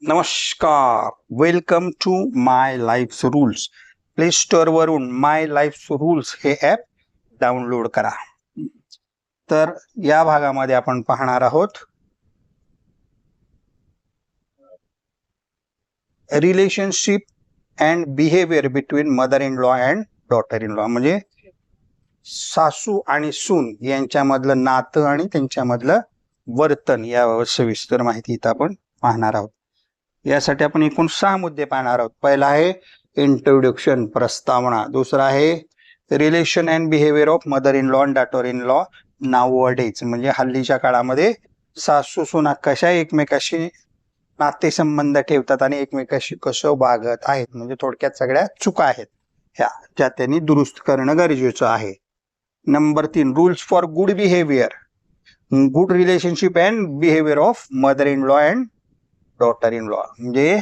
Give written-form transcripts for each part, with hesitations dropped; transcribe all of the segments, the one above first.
नमस्कार, welcome to My Life Rules. Play Store वरून My Life Rules हे app download करा. तर या भागामध्ये आपण पाहणार आहोत relationship and behaviour between mother in law and daughter in law. म्हणजे सासू आणि सून यांच्यामधलं नातं आणि त्यांच्यामधलं वर्तन याबाबत सविस्तर माहिती इथं आपण पाहणार आहोत. यासाठी आपण एकूण 6 मुद्दे पाहणार आहोत. पहिला आहे इंट्रोडक्शन, प्रस्तावना. दुसरा आहे relation and behaviour of mother in law and daughter in law nowadays. म्हणजे हल्लीच्या काळामध्ये सासू सुना कशा एकमेकाशी नातेसंबंध ठेवतात आणि एकमेकाशी कसं वागत आहेत, म्हणजे थोडक्यात सगळ्या चुका आहेत ह्या, ज्या त्यांनी दुरुस्त करणं गरजेचं आहे. Number 3, rules for good behaviour, good relationship and behaviour of mother in law and daughter in law. म्हणजे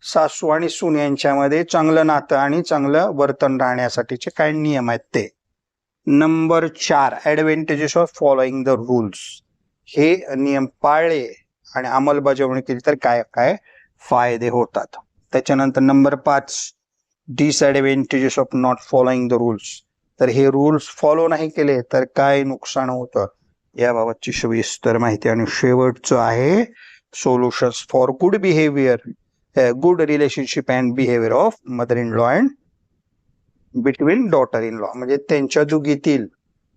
सासू आणि सून यांच्यामध्ये चांगलं नातं आणि चांगलं वर्तन राहण्यासाठीचे काय नियम आहेत ते. Number 4, advantages of following the rules. हे नियम पाळले आणि अंमलबजावणी केली तर काय काय फायदे होतात. त्याच्यानंतर number 5, disadvantages of not following the rules. तर हे रूल्स फॉलो नाही केले तर काय नुकसान होतं याबाबतची सविस्तर माहिती. आणि शेवटचं आहे solutions for good behaviour, good relationship and behaviour of mother in law and between daughter in law. म्हणजे त्यांच्या दोघीतील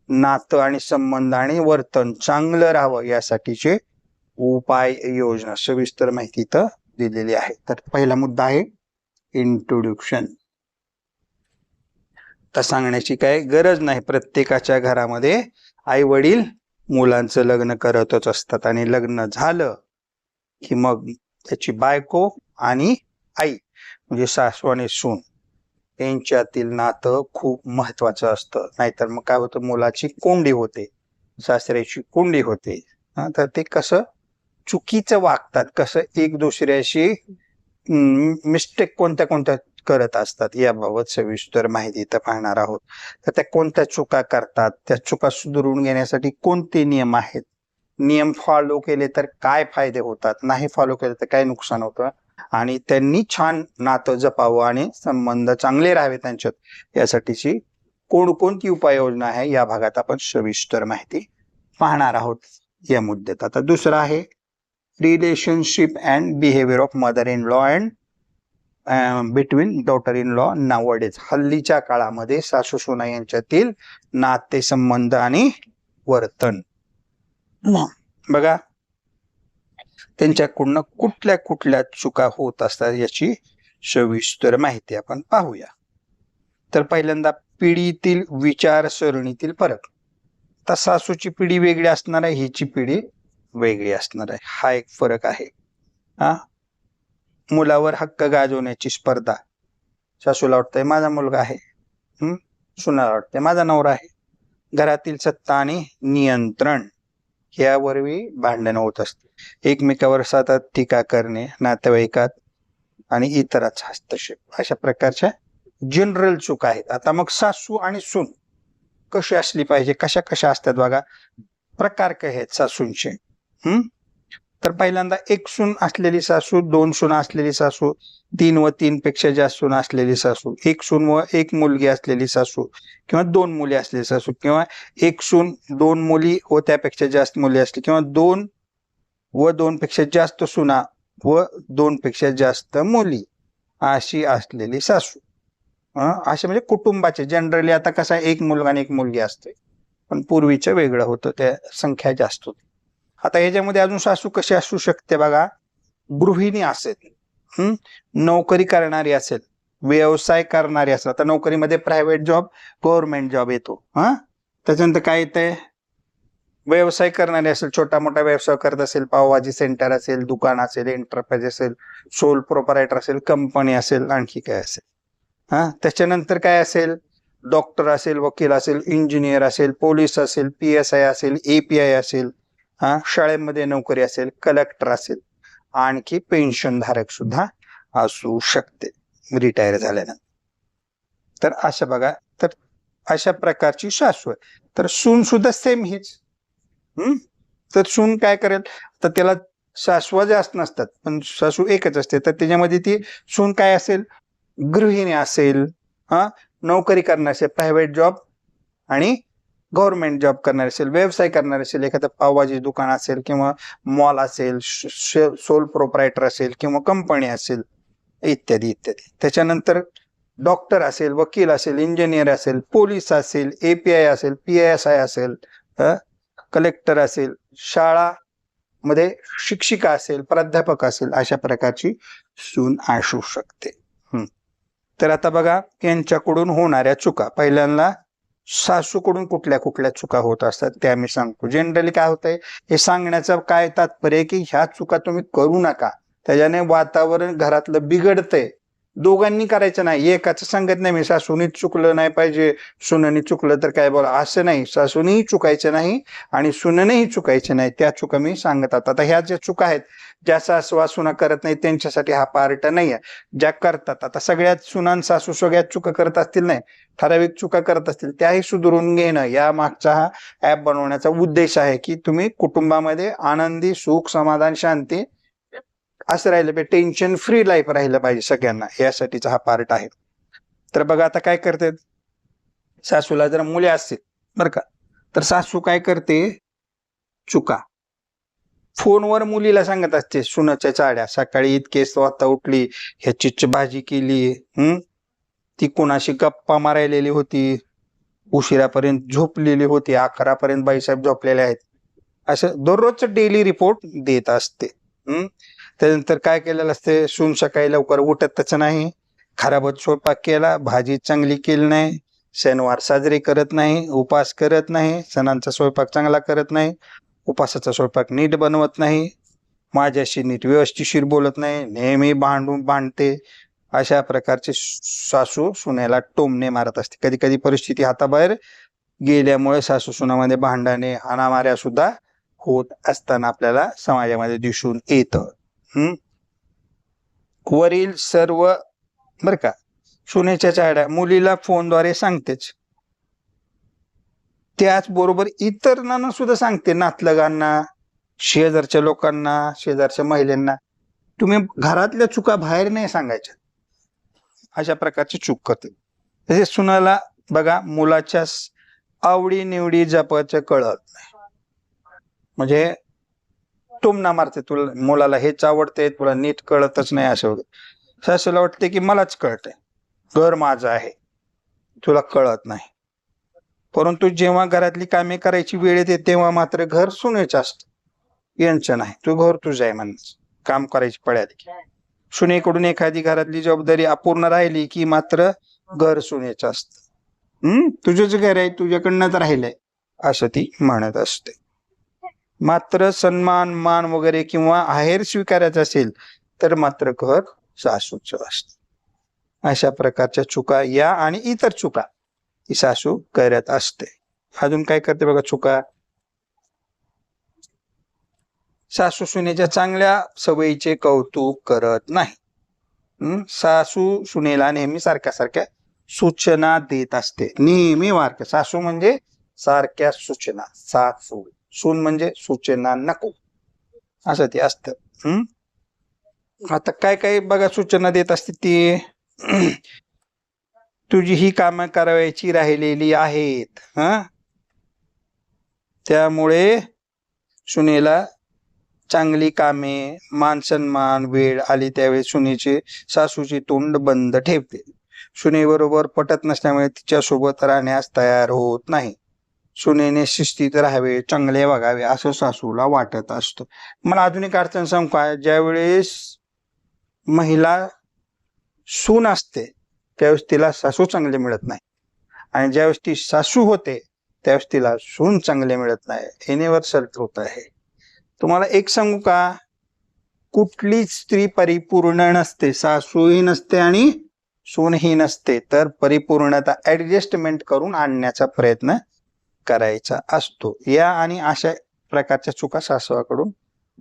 नातं आणि संबंध आणि वर्तन चांगलं राहावं यासाठीचे उपाय योजना सविस्तर माहिती इथं दिलेली आहे. तर पहिला मुद्दा आहे इंट्रोडक्शन. तर सांगण्याची काय गरज नाही, प्रत्येकाच्या घरामध्ये आई वडील मुलांचं लग्न करतच असतात आणि लग्न झालं की मग त्याची बायको आणि आई म्हणजे सासू आणि सून यांच्यातील नातं खूप महत्वाचं असतं. नाहीतर मग काय होतं, मुलाची कोंडी होते, सासऱ्याची कोंडी होते. तर ते कसं चुकीचं वागतात, कसं एक दुसऱ्याशी मिस्टेक कोणत्या कोणत्या करत असतात याबाबत सविस्तर माहिती इथं पाहणार आहोत. तर त्या कोणत्या चुका करतात, त्या चुका सुधारून घेण्यासाठी कोणते नियम आहेत, नियम फॉलो केले तर काय फायदे होतात, नाही फॉलो केले तर काय नुकसान होतं, आणि त्यांनी छान नातं जपावं आणि संबंध चांगले राहावे त्यांच्यात, यासाठीची कोणकोणती उपाययोजना आहे या भागात आपण सविस्तर माहिती पाहणार आहोत या मुद्द्यात. आता दुसरा आहे relationship and behaviour of mother in law and between daughter in law nowadays. हल्लीच्या काळामध्ये सासू सुना यांच्यातील नातेसंबंध आणि वर्तन बघा त्यांच्याकडून कुठल्या कुठल्या चुका होत असतात याची सविस्तर माहिती आपण पाहूया. तर पहिल्यांदा पिढीतील विचारसरणीतील फरक. तर सासूची पिढी वेगळी असणार आहे, हिची पिढी वेगळी असणार आहे, हा एक फरक आहे. मुलावर हक्क गाजवण्याची स्पर्धा. सासूला वाटतंय माझा मुलगा आहे, सुनाला वाटतंय माझा नवरा आहे. घरातील सत्ता आणि नियंत्रण यावरही भांडण होत असते. एकमेकावर सतत टीका करणे, नातेवाईकात आणि इतरच हस्तक्षेप, अशा प्रकारच्या जनरल चुका आहेत. आता मग सासू आणि सून कशी असली पाहिजे, कशा कशा असतात बघा, प्रकार काय आहेत सासूंचे. तर पहिल्यांदा एक सून असलेली सासू, 2 सुना असलेली सासू, 3 व 3 पेक्षा जास्त सुना असलेली सासू, 1 सून व 1 मुलगी असलेली सासू, किंवा 2 मुली असलेली सासू, किंवा 1 सून 2 मुली व त्यापेक्षा जास्त मुली असली, किंवा 2 व 2 पेक्षा जास्त सुना व 2 पेक्षा जास्त मुली अशी असलेली सासू. असे म्हणजे कुटुंबाचे जनरली. आता कसं आहे, 1 मुलगा आणि 1 मुलगी असते, पण पूर्वीचं वेगळं होतं, त्या संख्या जास्त होती. आता याच्यामध्ये अजून सासू कशी असू शकते बघा, गृहिणी असेल, नोकरी करणारी असेल, व्यवसाय करणारी असेल. आता नोकरीमध्ये प्रायव्हेट जॉब, गव्हर्नमेंट जॉब येतो. त्याच्यानंतर काय येतंय, व्यवसाय करणारे असेल, छोटा मोठा व्यवसाय करत असेल, पावभाजी सेंटर असेल, दुकान असेल, एंटरप्राइज असेल, सोल प्रोपरायटर असेल, कंपनी असेल, आणखी काय असेल. त्याच्यानंतर काय असेल, डॉक्टर असेल, वकील असेल, इंजिनियर असेल, पोलीस असेल, PSI असेल, API असेल, शाळेमध्ये नोकरी असेल, कलेक्टर असेल, आणखी पेन्शन धारक सुद्धा असू शकते रिटायर झाल्यानंतर. तर अशा बघा, तर अशा प्रकारची सासू आहे. तर सून सुद्धा सेम हीच. तर सून काय करेल, तर त्याला सासवा जास्त नसतात पण सासू एकच असते, तर त्याच्यामध्ये ती सून काय असेल, गृहिणी असेल, हा, नोकरी करणार असेल, प्रायव्हेट जॉब आणि गव्हर्नमेंट जॉब करणार असेल, व्यवसाय करणार असेल, एखादं पावभाजी दुकान असेल किंवा मॉल असेल, सोल प्रोप्रायटर असेल किंवा कंपनी असेल, इत्यादी इत्यादी. त्याच्यानंतर डॉक्टर असेल, वकील असेल, इंजिनियर असेल, पोलीस असेल, API असेल, PSI असेल, कलेक्टर असेल, शाळा मध्ये शिक्षिका असेल, प्राध्यापक असेल, अशा प्रकारची सून असू शकते. तर आता बघा यांच्याकडून होणाऱ्या चुका. पहिल्यांदा सासूकडून कुठल्या कुठल्या चुका होत असतात त्या मी सांगतो. जनरली काय होतंय, हे सांगण्याचं काय तात्पर्य की ह्या चुका तुम्ही करू नका, त्याच्याने वातावरण घरातलं बिघडतंय. दोघांनी करायचं नाही, एकाच सांगत नाही मी सासूनी चुकलं नाही पाहिजे, सुनेनी चुकलं तर काय बोला, असं नाही. सासूनीही चुकायचं नाही आणि सुनेनेही चुकायचं नाही, त्या चुका मी सांगत. आता ह्या ज्या चुका आहेत, ज्या सासवा सुना करत नाही त्यांच्यासाठी हा पार्ट नाही आहे. ज्या करतात, आता सगळ्यात सुनान सासू सगळ्यात चुका करत असतील नाही, ठराविक चुका करत असतील, त्याही सुधारून घेणं या मागचा हा ऍप बनवण्याचा उद्देश आहे, की तुम्ही कुटुंबामध्ये आनंदी, सुख, समाधान, शांती असं राहिलं पाहिजे, टेन्शन फ्री लाईफ राहिलं पाहिजे सगळ्यांना, यासाठीचा हा पार्ट आहे. तर बघा आता काय करते, सासूला जर मुले असतील बरं का, तर सासू काय करते, चुका फोनवर मुलीला सांगत असते, सुनाच्या चाड्या, सकाळी इतके वाजता उठली, ह्याचीच भाजी केली, ती कोणाशी गप्पा मारायलेली होती, उशिरापर्यंत झोपलेली होती, 11पर्यंत बाईसाहेब झोपलेले आहेत, असं दररोजचं डेली रिपोर्ट देत असते. त्यानंतर काय केलेलं असते, सून सकाळी लवकर उठतच नाही, खराबच स्वयंपाक केला, भाजी चांगली केली नाही, सणवार साजरे करत नाही, उपास करत नाही, सणांचा स्वयंपाक चांगला करत नाही, उपासाचा स्वयंपाक नीट बनवत नाही, माझ्याशी नीट व्यवस्थिशीर बोलत नाही, नेहमी भांडते. अशा प्रकारचे सासू सुनेला टोमणे मारत असते. कधी कधी परिस्थिती हाताबाहेर गेल्यामुळे सासू सुनामध्ये भांडणे, हाणामाऱ्या सुद्धा होत असताना आपल्याला समाजामध्ये दिसून येतं. वरील सर्व बर का, सुनेच्या चाड्या मुलीला फोनद्वारे सांगतेच, त्याचबरोबर इतरांना सुद्धा सांगते, नातलगांना, शेजारच्या लोकांना, शेजारच्या महिलांना. तुम्ही घरातल्या चुका बाहेर नाही सांगायच्या, अशा प्रकारची चूक करते. तसेच सुनाला बघा, मुलाच्या आवडी निवडी जपायचं कळत नाही, म्हणजे टोमणा मारते, तुला मुलाला हेच आवडते, तुला नीट कळतच नाही असं वगैरे. सासूला वाटते की मलाच कळतंय, घर माझं आहे, तुला कळत नाही. परंतु जेव्हा घरातली कामे करायची वेळ येते तेव्हा मात्र घर सुनेच असत, यांचं नाही, तू घर तुझं आहे म्हणून काम करायची पळाली. सुनेकडून एखादी घरातली जबाबदारी अपूर्ण राहिली की मात्र घर सुनेच असत. तुझंच घर आहे, तुझ्याकडनं राहिलंय असं ती म्हणत असते. मात्र सन्मान, मान वगैरे किंवा आहेर स्वीकारायचं असेल तर मात्र घर सासूच असत. अशा प्रकारच्या चुका या आणि इतर चुका ती सासू करत असते. अजून काय करते बघा चुका, सासू सुनेच्या चांगल्या सवयीचे कौतुक करत नाही. सासू सुनेला नेहमी सारख्या सूचना देत असते, नेहमी वारक्या. सासू म्हणजे सारख्या सूचना, सासू, सून म्हणजे सूचना नको, असं ते असतं. आता काय काय बघा सूचना देत असते ती, तुझी ही कामं करायची राहिलेली आहेत, त्यामुळे सुनेला चांगली कामे, मान सन्मान, वेळ आली त्यावेळी सुनेचे सासूची तोंड बंद ठेवते. सुनेबरोबर पटत नसल्यामुळे तिच्यासोबत राहण्यास तयार होत नाही. सुनेने शिस्तीत राहावे, चांगले वागावे असं सासूला वाटत असतं. मला अजून एक अडचण सांगू का, ज्यावेळेस महिला सून असते त्यावेळेस तिला सासू चांगले मिळत नाही, आणि ज्यावेळेस ती सासू होते त्यावेळेस तिला सून चांगले मिळत नाही. युनिव्हर्सल ट्रूथ आहे. तुम्हाला एक सांगू का, कुठली स्त्री परिपूर्ण नसते, सासूही नसते आणि सूनही नसते, तर परिपूर्णता ऍडजस्टमेंट करून आणण्याचा प्रयत्न करायचा असतो. या आणि अशा प्रकारच्या चुका सासवाकडून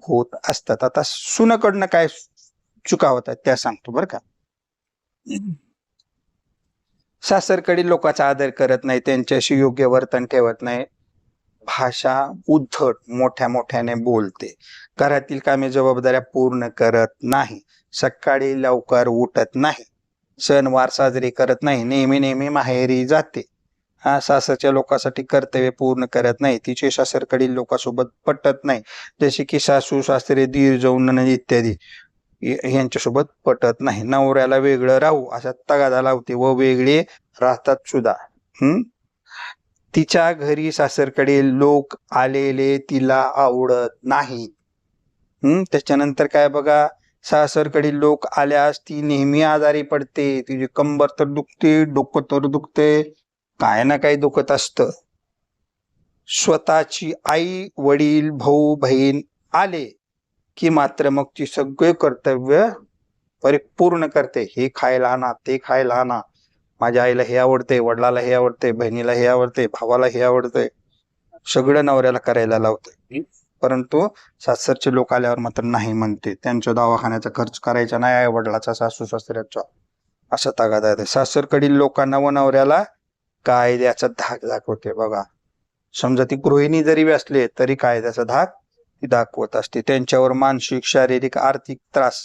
होत असतात. आता सुनाकडनं काय चुका होतात त्या सांगतो बरं का. सासरकडील लोकांचा आदर करत नाही, त्यांच्याशी योग्य वर्तन ठेवत नाही, भाषा उद्धट, मोठ्या मोठ्याने बोलते, घरातील कामे जबाबदाऱ्या पूर्ण करत नाही, सकाळी लवकर उठत नाही, सणवार साजरे करत नाही, नेहमी नेहमी माहेरी जाते, हा सासरच्या लोकांसाठी कर्तव्य पूर्ण करत नाही, तिचे सासरकडील लोकांसोबत पटत नाही, जसे की सासू सासरे दीर जाऊन नणंद इत्यादी यांच्यासोबत पटत नाही, नवऱ्याला वेगळं राहू अशा तगादा लावते व वेगळे राहतात सुद्धा. तिच्या घरी सासरकडे लोक आलेले तिला आवडत नाही. त्याच्यानंतर काय बघा, सासरकडील लोक आल्यास ती नेहमी आजारी पडते, तिची कंबर तर दुखते, डोकं तर दुखते, काय ना काही दुखत असतं. स्वतःची आई वडील भाऊ बहीण आले की मात्र मग ती सगळे कर्तव्य परिपूर्ण करते, हे खायला आणा, ते खायला आणा, माझ्या आईला हे आवडते, वडिलाला हे आवडते, बहिणीला हे आवडते, भावाला हे आवडते, सगळं नवऱ्याला करायला लावते. परंतु सासरचे लोक आल्यावर मात्र नाही म्हणते, त्यांच्या दवाखान्याचा खर्च करायचा नाही, आई वडिलाचा सासू सासऱ्याचा, असा तगादा आहे. सासरकडील लोकांना व नवऱ्याला कायद्याचा धाक दाखवते बघा. समजा ती गृहिणी जरी असले तरी कायद्याचा धाक ती दाखवत असते. त्यांच्यावर मानसिक शारीरिक आर्थिक त्रास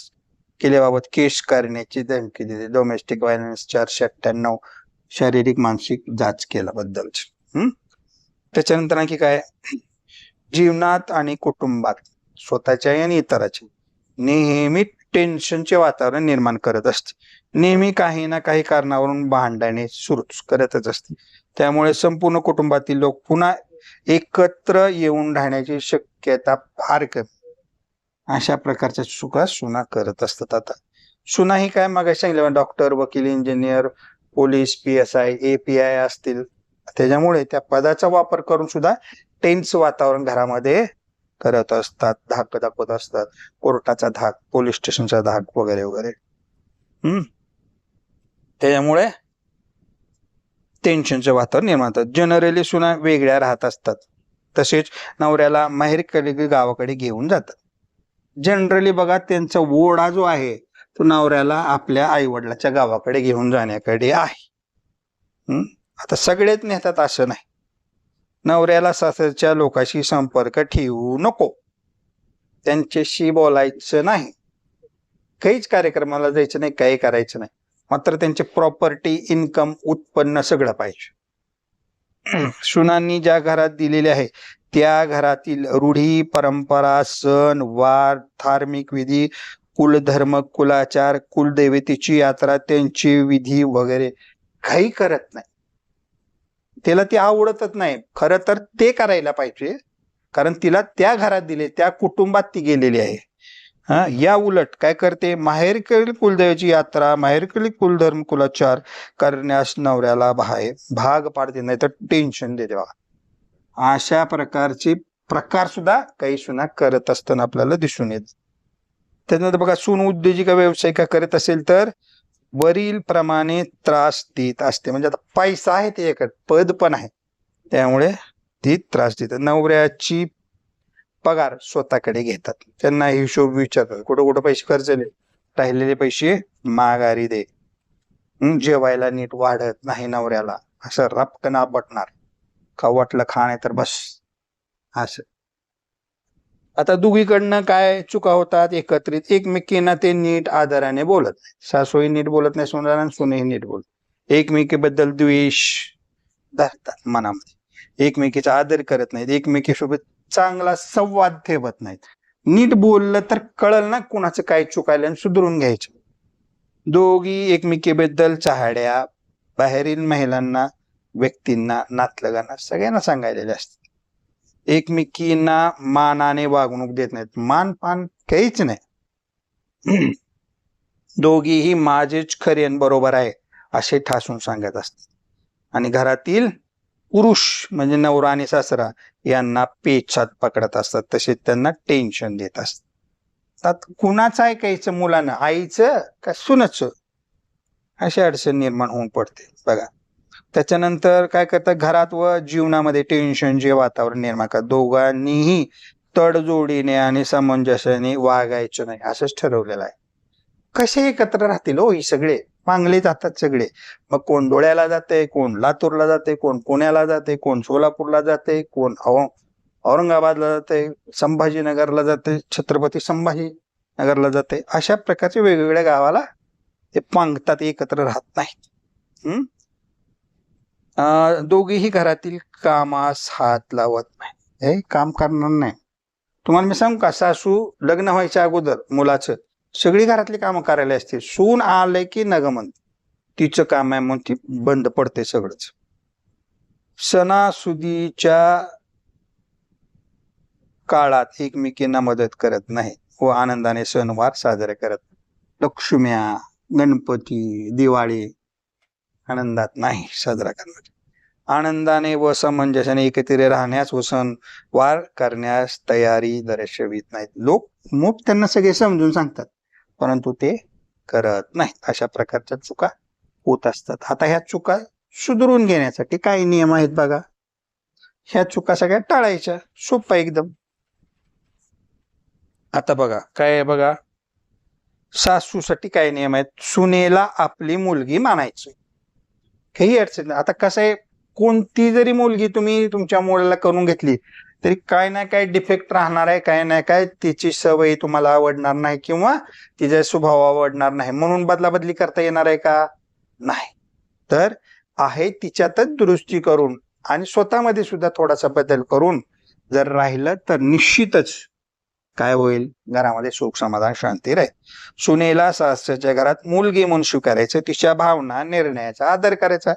केल्याबाबत केस करण्याची धमकी दिली. डोमेस्टिक व्हायलन्स 498 शारीरिक मानसिक जाच केल्याबद्दलची. त्याच्यानंतर आणखी काय, जीवनात आणि कुटुंबात स्वतःच्या आणि इतराचे नेहमी टेन्शनचे वातावरण निर्माण करत असते, नेहमी काही ना काही कारणावरून भांडणे सुरूच करतच असते, त्यामुळे संपूर्ण कुटुंबातील लोक पुन्हा एकत्र येऊन राहण्याची शक्यता फार कमी. अशा प्रकारच्या चुका सुना करत असतात. आता सुना ही काय मग सांगितलं, डॉक्टर, वकील, इंजिनियर, पोलीस, PSI, API असतील, त्याच्यामुळे त्या पदाचा वापर करून सुद्धा टेन्स वातावरण घरामध्ये करत असतात, धाक दाखवत असतात, कोर्टाचा धाक, पोलीस स्टेशनचा धाक वगैरे वगैरे. त्याच्यामुळे टेन्शनचं वातावरण निर्माण होतं. जनरली सुना वेगळ्या राहत असतात, तसेच नवऱ्याला माहेरकडे गावाकडे घेऊन जातात. जनरली बघा, त्यांचा ओढा जो आहे तो नवऱ्याला आपल्या आई वडिलाच्या गावाकडे घेऊन जाण्याकडे आहे. आता सगळेच नेतात असं नाही. नवऱ्याला सासरच्या लोकांशी संपर्क ठेवू नको, त्यांच्याशी बोलायचं नाही, काहीच कार्यक्रमाला जायचं नाही, काही करायचं नाही, मात्र त्यांचे प्रॉपर्टी, इन्कम, उत्पन्न सगळं पाहिजे. सुनांनी ज्या घरात दिलेले आहे त्या घरातील रूढी, परंपरा, सण वार, धार्मिक विधी, कुलधर्म, कुलाचार, कुलदेवतेची यात्रा, त्यांची विधी वगैरे काही करत नाही. तिला ते आवडतच नाही. खरं तर ते करायला पाहिजे, कारण तिला त्या घरात दिले, त्या कुटुंबात ती गेलेली आहे. या उलट काय करते, माहेरकडील कुलदेवाची यात्रा, माहेरकडील कुलधर्म, कुलाचार करण्यास नवऱ्याला भाग पाडते, नाही तर टेन्शन देते बघा. अशा प्रकारचे प्रकार सुद्धा काही सुना करत असताना आपल्याला दिसून येत. त्यानंतर बघा, सून उद्योजिका व्यावसायिका करत असेल तर वरील प्रमाणे त्रास देत असते. म्हणजे आता पैसा आहे त्याच्याकडे, पद पण आहे, त्यामुळे ती त्रास देतात. नवऱ्याची पगार स्वतःकडे घेतात, त्यांना हिशोब विचारतात, कुठं कुठं पैसे खर्चले, राहिलेले पैसे माघारी दे. जेवायला नीट वाढत नाही नवऱ्याला, असं रपकन आपटणार, खाऊ वाटलं खा, नाही तर बस, असं. आता दोघीकडनं काय चुका होतात, एकत्रित एकमेकींना ते नीट आदराने बोलत नाही. सासूही नीट बोलत नाही सुनाला, सुनेही नीट बोलत, एकमेकीबद्दल द्वेष धरतात मनामध्ये, एकमेकीचा आदर करत नाहीत, एकमेकीसोबत चांगला संवाद ठेवत नाहीत. नीट बोललं तर कळल ना कुणाचं काय चुकायला आणि सुधरून घ्यायचं. दोघी एकमेकीबद्दल चहाड्या बाहेरील महिलांना, व्यक्तींना, नातलगांना सगळ्यांना सांगायलेले असतात. एकमेकींना मानाने वागणूक देत नाहीत, मान पान काहीच नाही. दोघीही माझेच खरे आणि बरोबर आहे असे ठासून सांगत असतात. आणि घरातील पुरुष म्हणजे नवरा आणि सासरा यांना पेचात पकडत असतात, तसेच त्यांना टेन्शन देत असतात. कुणाचं ऐकायचं मुलांना, आईचं का सुनाचं, अशी अडचण निर्माण होऊन पडते बघा. त्याच्यानंतर काय करतात, घरात व जीवनामध्ये टेन्शनचे वातावरण निर्माण करतात. दोघांनीही तडजोडीने आणि सामंजस्याने वागायचं नाही असंच ठरवलेलं आहे. कसे एकत्र राहतील हो ही सगळे, पांगले जातात सगळे. मग कोण डोळ्याला जाते, कोण लातूरला जाते, कोण पुण्याला जाते, कोण सोलापूरला जाते, कोण औरंगाबादला जाते, संभाजीनगरला जाते, छत्रपती संभाजीनगरला जाते. अशा प्रकारचे वेगवेगळ्या गावाला ते पांगतात, एकत्र राहत नाहीत. दोघेही घरातील कामास हात लावत नाही, हे काम करणार नाही. तुम्हाला मी सांगू का, सासू लग्न व्हायच्या अगोदर मुलाचं सगळी घरातली कामं करायला असते. सून आलंय की नगमन तिचं काम आहे म्हणून ती बंद पडते सगळंच. सणासुदीच्या काळात एकमेकींना मदत करत नाही व आनंदाने सणवार साजरे करत. लक्ष्म्या, गणपती, दिवाळी आनंदात नाही साजरा करणार. आनंदाने व समंजसाने एकत्र राहण्यास व सणवार करण्यास तयारी दर्शवित नाहीत. लोक मूप त्यांना सगळे समजून सांगतात, परंतु ते करत नाहीत. अशा प्रकारच्या चुका होत असतात. आता ह्या चुका सुधारून घेण्यासाठी काही नियम आहेत बघा. ह्या चुका सगळ्या टाळायच्या, सोपा एकदम. आता बघा काय आहे बघा, सासूसाठी काय नियम आहेत. सुनेला आपली मुलगी मानायची, काही अडचण नाही. आता कसं आहे, कोणती जरी मुलगी तुम्ही तुमच्या मुलाला करून घेतली तरी काय ना काय डिफेक्ट राहणार आहे, काय ना काय तिची सवय तुम्हाला आवडणार नाही किंवा तिचा स्वभाव आवडणार नाही, म्हणून बदलाबदली करता येणार आहे का? नाही. तर आहे तिच्यातच दुरुस्ती करून आणि स्वतःमध्ये सुद्धा थोडासा बदल करून जर राहिलं तर निश्चितच काय होईल, घरामध्ये सुख समाधान शांती राहील. सुनेला सासऱ्याच्या घरात मुलगी म्हणून स्वीकारायचं, तिच्या भावना निर्णयाचा आदर करायचा.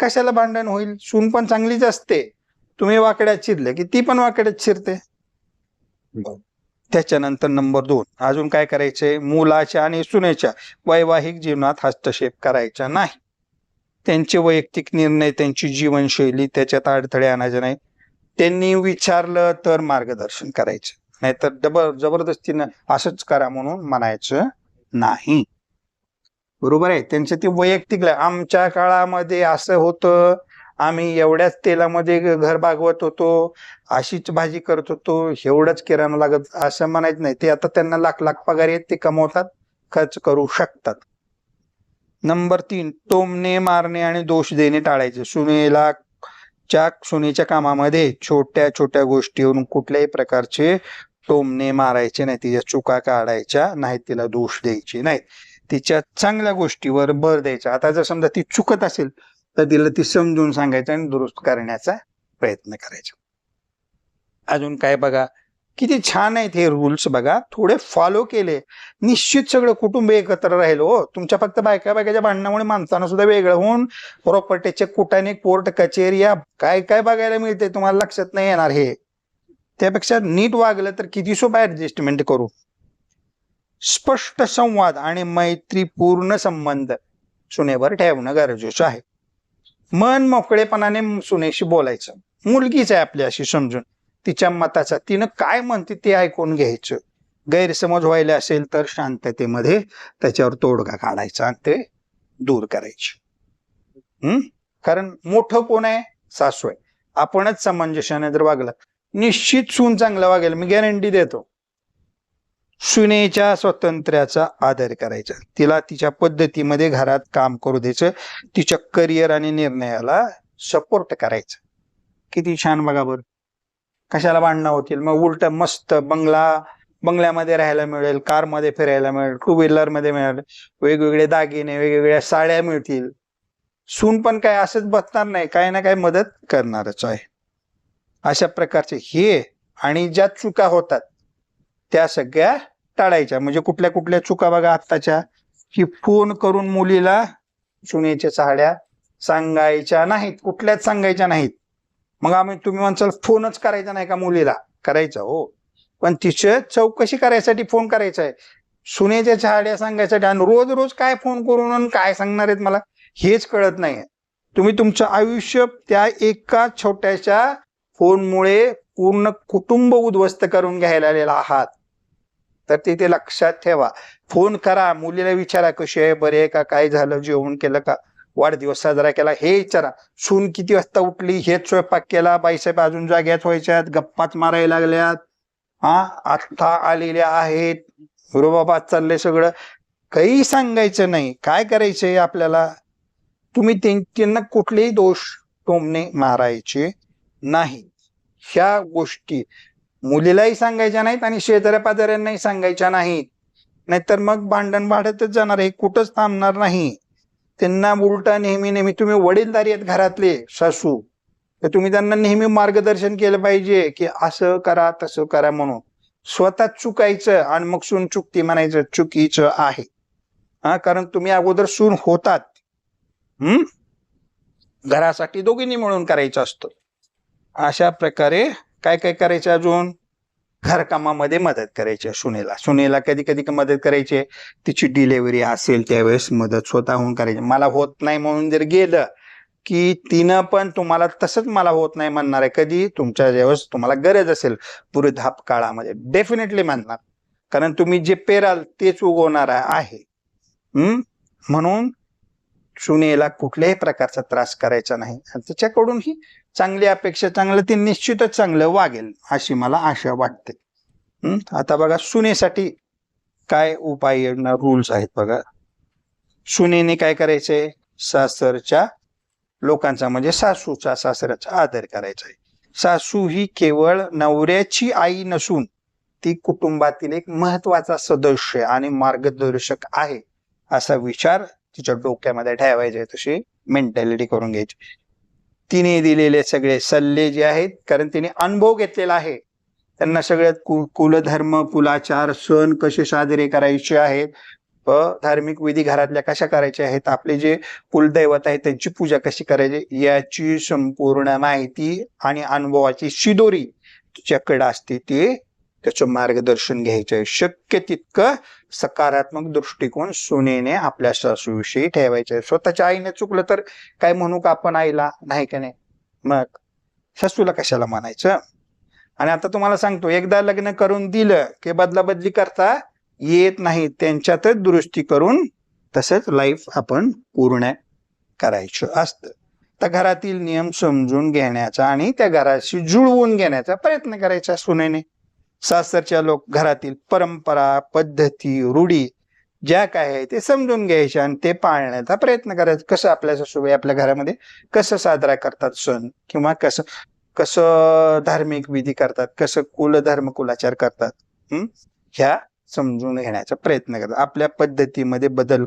कशाला भांडण होईल, सून पण चांगलीच असते. तुम्ही वाकड्यात शिरले की ती पण वाकड्यात शिरते. त्याच्यानंतर नंबर 2 अजून काय करायचंय, मुलाच्या आणि सुनेच्या वैवाहिक जीवनात हस्तक्षेप करायचा नाही. त्यांचे वैयक्तिक निर्णय, त्यांची जीवनशैली त्याच्यात अडथळे आणायचे नाही. त्यांनी विचारलं तर मार्गदर्शन करायचं, नाहीतर जबरदस्तीनं असंच करा म्हणून म्हणायचं नाही. बरोबर आहे. त्यांचं ते वैयक्तिक, आमच्या काळामध्ये असं होतं, आम्ही एवढ्याच तेलामध्ये घर भागवत होतो, अशीच भाजी करत होतो, एवढंच किराणा लागत, असं म्हणायचं नाही. ते आता त्यांना लाख लाख पगार आहेत, ते कमवतात, खर्च करू शकतात. नंबर 3 टोमणे, मारणे आणि दोष देणे टाळायचे. सुनेच्या कामामध्ये छोट्या छोट्या गोष्टीवरून कुठल्याही प्रकारचे टोमणे मारायचे नाही, तिच्या चुका काढायच्या नाहीत, तिला दोष द्यायचे नाहीत, तिच्या चांगल्या गोष्टीवर भर द्यायचा. आता जर समजा ती चुकत असेल तर तिला ती समजून सांगायचं आणि दुरुस्त करण्याचा प्रयत्न करायचा. अजून काय बघा, किती छान आहेत हे रूल्स बघा, थोडे फॉलो केले निश्चित सगळं कुटुंब एकत्र राहील. हो, तुमच्या फक्त बायकाच्या भांडणामुळे माणसानं सुद्धा वेगळं होऊन प्रॉपर्टीचे कुटाने, कोर्ट कचेरी या काय काय बघायला मिळते तुम्हाला लक्षात नाही येणार. हे त्यापेक्षा नीट वागलं तर किती सोपं ऍडजस्टमेंट करू. स्पष्ट संवाद आणि मैत्रीपूर्ण संबंध सुनेवर ठेवणं गरजेचं आहे. मन मोकळेपणाने सुनेशी बोलायचं, मुलगीच आहे आपली अशी समजून, तिच्या मताचा, तिनं काय म्हणते ते ऐकून घ्यायचं. गैरसमज व्हायला असेल तर शांततेमध्ये त्याच्यावर तोडगा काढायचा आणि ते दूर करायचे. कारण मोठं कोण आहे, सासू आहे. आपणच समंजसाने जर वागलं निश्चित सून चांगलं वागेल, मी गॅरंटी देतो. सुनेच्या स्वातंत्र्याचा आदर करायचा, तिला तिच्या पद्धतीमध्ये घरात काम करू द्यायचं, तिच्या करिअर आणि निर्णयाला सपोर्ट करायचं. किती छान बघा बरं, कशाला भांडणं होतील. मग उलट मस्त बंगल्यामध्ये राहायला मिळेल, कारमध्ये फिरायला मिळेल, 2 व्हीलर मध्ये मिळेल, वेगवेगळे दागिने, वेगवेगळ्या साड्या मिळतील. सून पण काय असंच बसणार नाही, काही ना काही मदत करणारच आहे. अशा प्रकारचे हे आणि ज्या चुका होतात त्या सगळ्या टाळायच्या. म्हणजे कुठल्या कुठल्या चुका बघा आत्ताच्या, की फोन करून मुलीला सुनेच्या साड्या सांगायच्या नाहीत, कुठल्याच सांगायच्या नाहीत. मग तुम्ही म्हणसाल फोनच करायचा नाही का मुलीला? करायचा हो, पण तिचं चौकशी करायसाठी फोन करायचा आहे, सुनेच्या साड्या सांगायसाठी. आणि रोज रोज काय फोन करून काय सांगणार आहेत मला हेच कळत नाही. तुम्ही तुमचं आयुष्य त्या एका छोट्याशा फोनमुळे पूर्ण कुटुंब उद्ध्वस्त करून घ्यायला आलेला आहात. तर ते लक्षात ठेवा. फोन करा, मुलीला विचारा कशी आहे, बरे आहे का, काय झालं, जेवण केलं का, वाढदिवस साजरा केला हे विचारा. सून किती वाजता उठली, हेच स्वयंपाक केला, बाईसाहेब अजून जाग्याच व्हायच्यात, गप्पाच मारायला लागल्यात, आता आलेल्या आहेत, रुबाबात चाललंय सगळं. काही सांगायचं नाही. काय करायचंय आपल्याला, तुम्ही त्यांना कुठलेही दोष टोमणे मारायचे नाही. ह्या गोष्टी मुलीलाही सांगायच्या नाहीत आणि शेजाऱ्या पाजाऱ्यांनाही सांगायच्या नाहीत. नाहीतर मग भांडण वाढतच जाणार आहे, कुठंच थांबणार नाही. त्यांना उलटा नेहमी नेहमी, तुम्ही वडीलधारी आहेत घरातले सासू, तर तुम्ही त्यांना नेहमी मार्गदर्शन केलं पाहिजे की असं करा तसं करा म्हणून. स्वतः चुकायचं आणि मग सून चुकती म्हणायचं चुकीचं आहे. कारण तुम्ही अगोदर सून होतात. घरासाठी दोघींनी मिळून करायचं असतं. अशा प्रकारे काय काय करायचं, अजून घरकामामध्ये मदत करायची सुनेला कधी कधी मदत करायची. तिची डिलेव्हरी असेल त्यावेळेस मदत स्वतःहून करायची. मला होत नाही म्हणून जर गेलं की तिनं पण तुम्हाला तसंच मला होत नाही म्हणणार आहे. कधी तुमच्या ज्यावेळेस तुम्हाला गरज असेल पुढे काळामध्ये डेफिनेटली म्हणणार, कारण तुम्ही जे पेराल तेच उगवणार आहे. म्हणून सुनेला कुठल्याही प्रकारचा त्रास करायचा नाही. आणि त्याच्याकडून ही चांगली अपेक्षा, चांगलं ते निश्चितच चांगलं वागेल अशी मला आशा वाटते. आता बघा सुनेसाठी काय उपाययोजना रूल्स आहेत बघा. सुनेने काय करायचंय, सासरच्या लोकांचा म्हणजे सासूचा सासऱ्याचा आदर करायचा आहे. सासू ही केवळ नवऱ्याची आई नसून ती कुटुंबातील एक महत्वाचा सदस्य आणि मार्गदर्शक आहे असा विचार तिच्या डोक्यामध्ये ठेवायचे. तशी मेंटॅलिटी करून घ्यायची. तिने दिलेले सगळे सल्ले जे आहेत, कारण तिने अनुभव घेतलेला आहे, त्यांना सगळ्यात कुलधर्म कुलाचार सण कसे साजरे करायचे आहेत, धार्मिक विधी घरातल्या कशा करायच्या आहेत, आपले जे कुलदैवत आहेत त्यांची पूजा कशी करायची याची संपूर्ण माहिती आणि अनुभवाची शिदोरी तिच्याकडे असते. ते त्याचं मार्गदर्शन घ्यायचंय. शक्य तितकं सकारात्मक दृष्टिकोन सुनेने आपल्या सासूविषयी ठेवायचे. स्वतःच्या आईने चुकलं तर काय म्हणू का आपण आईला, नाही का नाही, मग सासूला कशाला म्हणायचं. आणि आता तुम्हाला सांगतो, एकदा लग्न करून दिलं की बदला बदली करता येत नाही. त्यांच्यातच दुरुस्ती करून तसंच लाईफ आपण पूर्ण करायचं असतं. तर घरातील नियम समजून घेण्याचा आणि त्या घराशी जुळवून घेण्याचा प्रयत्न करायचा सुनेने. सासरच्या घरातील परंपरा पद्धती रूढी ज्या काय आहे ते समजून घ्यायच्या आणि ते पाळण्याचा प्रयत्न करायचा. कसं आपल्या सासूबाई आपल्या घरामध्ये कसं साजरा करतात सण, किंवा कसं धार्मिक विधी करतात, कसं कुलधर्म कुलाचार करतात, ह्या समजून घेण्याचा प्रयत्न करतात. आपल्या पद्धतीमध्ये बदल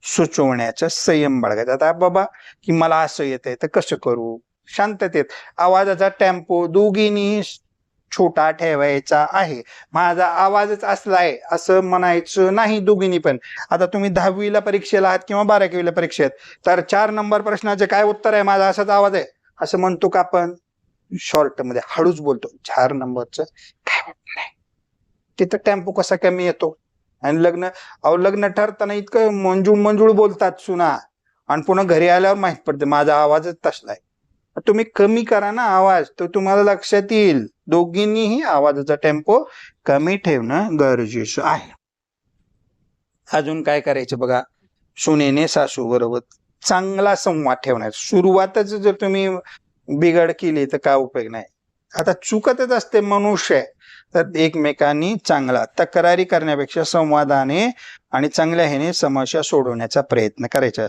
सुचवण्याचा संयम बाळगायचा. आता बाबा की मला असं येतंय तर कसं करू, शांततेत. आवाजाचा टेम्पो दोघींनी छोटा ठेवायचा आहे. माझा आवाजच असला आहे असं म्हणायचं नाही दोघींनी पण. आता तुम्ही 10वीला परीक्षेला आहात किंवा 12वीला परीक्षेत, तर 4 नंबर प्रश्नाचे काय उत्तर आहे, माझा असाच आवाज आहे असं म्हणतो का आपण? शॉर्ट मध्ये हळूच बोलतो. 4 नंबरचं काय उत्तर आहे, तिथं टेम्पो कसा कमी येतो. आणि लग्न ठरताना इतकं मंजूळ बोलतात सुना, आणि पुन्हा घरी आल्यावर माहित पडते माझा आवाजच तसला आहे. तुम्ही कमी करा ना आवाज, तर तुम्हाला लक्षात येईल. दोघींनीही आवाजाचा टेम्पो कमी ठेवणं गरजेचं आहे. अजून काय करायचं बघा, सुनेने सासू बरोबर चांगला संवाद ठेवणार. सुरुवातच जर तुम्ही बिघड केली तर काय उपयोग नाही. आता चुकतच असते मनुष्य, तर एकमेकांनी चांगला तक्रारी करण्यापेक्षा संवादाने आणि चांगल्या ह्याने समस्या सोडवण्याचा प्रयत्न करायचा.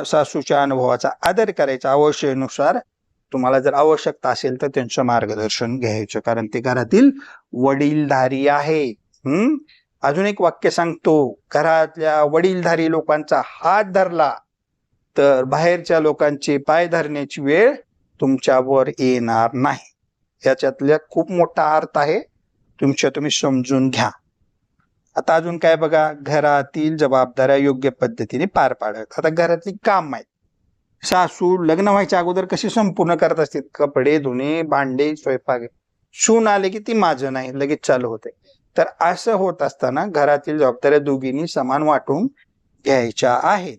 सासूच्या अनुभवाचा आदर करायचा. आवश्यकतेनुसार तुम्हाला जर आवश्यकता असेल तर त्यांचं मार्गदर्शन घ्यायचं, कारण ते घरातील वडीलधारी आहे. अजून एक वाक्य सांगतो, घरातल्या वडीलधारी लोकांचा हात धरला तर बाहेरच्या लोकांचे पाय धरण्याची वेळ तुमच्यावर येणार नाही. याच्यातल्या खूप मोठा अर्थ आहे, तुम्ही समजून घ्या. आता अजून काय बघा, घरातील जबाबदाऱ्या योग्य पद्धतीने पार पाडत. आता घरातली काम आहेत, सासू लग्न व्हायच्या अगोदर कशी संपूर्ण करत असते, कपडे धुणे भांडे स्वयंपाक. सून आले की ती माझं नाही लगेच चालू होते. तर असं होत असताना घरातील जबाबदाऱ्या दोघींनी समान वाटून घ्यायच्या आहेत.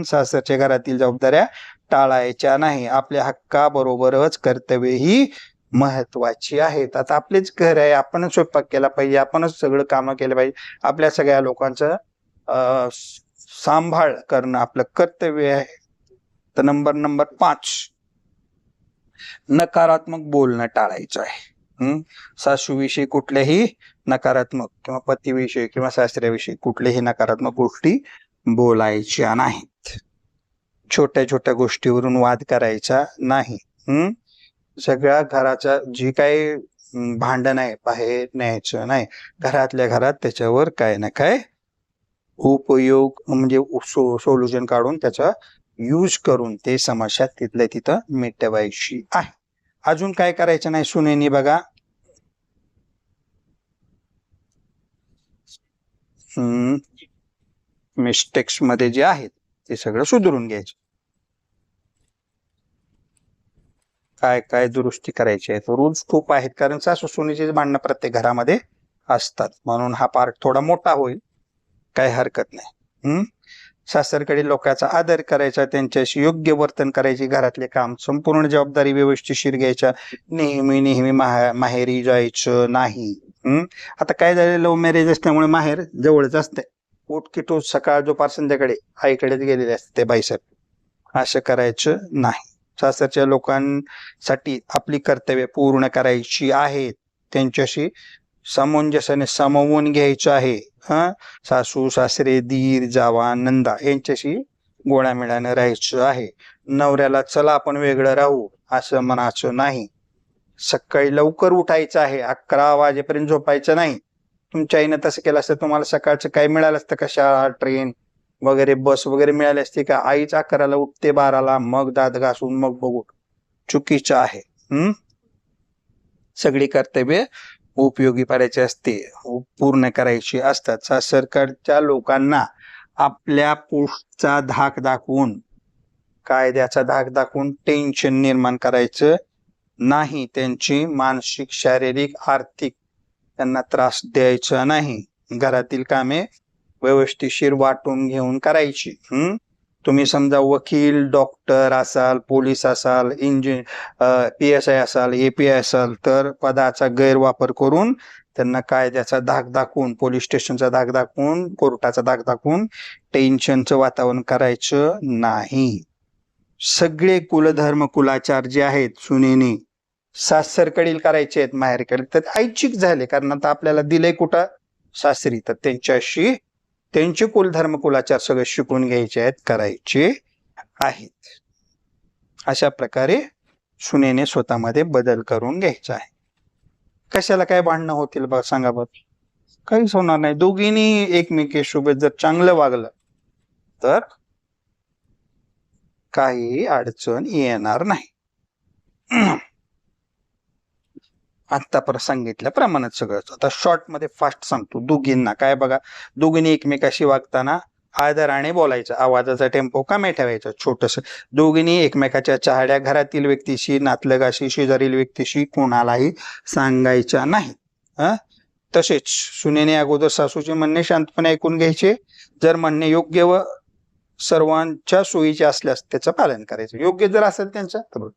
सासरच्या घरातील जबाबदाऱ्या टाळायच्या नाही. आपल्या हक्काबरोबरच कर्तव्यही महत्वाची आहेत. आता आपलेच घर आहे, आपणच स्वयंपाक केला पाहिजे, आपणच सगळं कामं केलं पाहिजे. आपल्या सगळ्या लोकांचं सांभाळ करणं आपलं कर्तव्य आहे. तर नंबर 5, नकारात्मक बोलणं टाळायचं आहे. सासूविषयी कुठल्याही नकारात्मक किंवा पतीविषयी किंवा सासऱ्याविषयी कुठल्याही नकारात्मक गोष्टी बोलायच्या नाहीत. छोट्या छोट्या गोष्टीवरून वाद करायचा नाही. सगळ्या घराचा जी काही भांडण आहे बाहेर न्यायचं नाही. घरातल्या घरात त्याच्यावर काय ना काय उपयोग म्हणजे सोल्युशन काढून त्याचा यूज करून ते समस्या तिथल्या तिथं मिटवायची आहे. अजून काय करायचं नाही सुनेनी बघा. मिस्टेक्स मध्ये जे आहेत ते सगळं सुधारून घ्यायचं. काय काय दुरुस्ती करायची आहे. रूल्स खूप आहेत कारण सासू सुनेचे भांडणं प्रत्येक घरामध्ये असतात. म्हणून हा पार्ट थोडा मोठा होईल, काही हरकत नाही. सासरकडील लोकांचा आदर करायचा, त्यांच्याशी योग्य वर्तन करायचे, घरातले काम संपूर्ण जबाबदारी व्यवस्थितशीर घ्यायच्या, नेहमी नेहमी माहेरी जायचं नाही. आता काय झालं, लव्ह मॅरेज असल्यामुळे माहेर जवळच असते. उठकिटून सकाळ दुपार संध्याकाळी आईकडेच गेलेले असते बाईसाहेब. असं करायचं नाही. सासरच्या लोकांसाठी आपली कर्तव्य पूर्ण करायची आहेत. त्यांच्याशी सामंजस्याने सामावून घ्यायचं आहे. सासू सासरे दीर जावा नंदा यांच्याशी गोळ्यामेळ्यानं राहायचं आहे. नवऱ्याला चला आपण वेगळं राहू असं म्हणायचं नाही. सकाळी लवकर उठायचं आहे. 11 वाजेपर्यंत झोपायचं नाही. तुमच्या आईनं तसं केलं असतं तुम्हाला सकाळचं काय मिळालं असतं का? शाळा ट्रेन वगैरे बस वगैरे मिळाली असते का? आईच 11ला उठते 12ला, मग दात घासून मग बघू. चुकीचं आहे. सगळी कर्तव्य उपयोगी पडायची असते, पूर्ण करायची असतात. सासरकडच्या लोकांना आपल्या पोस्टचा धाक दाखवून, कायद्याचा धाक दाखवून टेन्शन निर्माण करायचं नाही. त्यांची मानसिक शारीरिक आर्थिक त्यांना त्रास द्यायचा नाही. घरातील कामे व्यवस्थितशीर वाटून घेऊन करायची. तुम्ही समजा वकील डॉक्टर असाल, पोलीस असाल, PSI असाल, API असाल तर पदाचा गैरवापर करून त्यांना कायद्याचा धाक दाखवून, पोलीस स्टेशनचा धाक दाखवून, कोर्टाचा धाक दाखवून टेन्शनचं वातावरण करायचं नाही. सगळे कुलधर्म कुलाचार जे आहेत सुनेने सासरकडील करायचे आहेत माहेरकडे तर ऐच्छिक झाले. कारण आता आपल्याला दिलंय कुठं? सासरी. तर त्यांच्याशी त्यांचे कुलधर्म कुलाचार सगळे शिकून घ्यायचे आहेत, करायचे आहेत. अशा प्रकारे सुनेने स्वतःमध्ये बदल करून घ्यायचा आहे. कशाला काय भांडणं होतील बघ, सांगा बघ. काहीच होणार नाही. दोघींनी एकमेकीसोबत जर चांगलं वागलं तर काही अडचण येणार नाही. आतापर्यंत सांगितल्याप्रमाणेच सगळं. आता शॉर्ट मध्ये फास्ट सांगतो. दोघींना काय बघा, दोघींनी एकमेकाशी वागताना आदराने बोलायचं. आवाजाचा टेम्पो कमी ठेवायचा छोटस. दोघींनी एकमेकाच्या चहाड्या घरातील व्यक्तीशी, नातलगाशी, शेजारील व्यक्तीशी कोणालाही सांगायच्या नाही. तसेच सुनेने अगोदर सासूचे म्हणणे शांतपणे ऐकून घ्यायचे. जर म्हणणे योग्य व सर्वांच्या सोयीचे असल्यास त्याचं पालन करायचं. योग्य जर असेल त्यांचं तर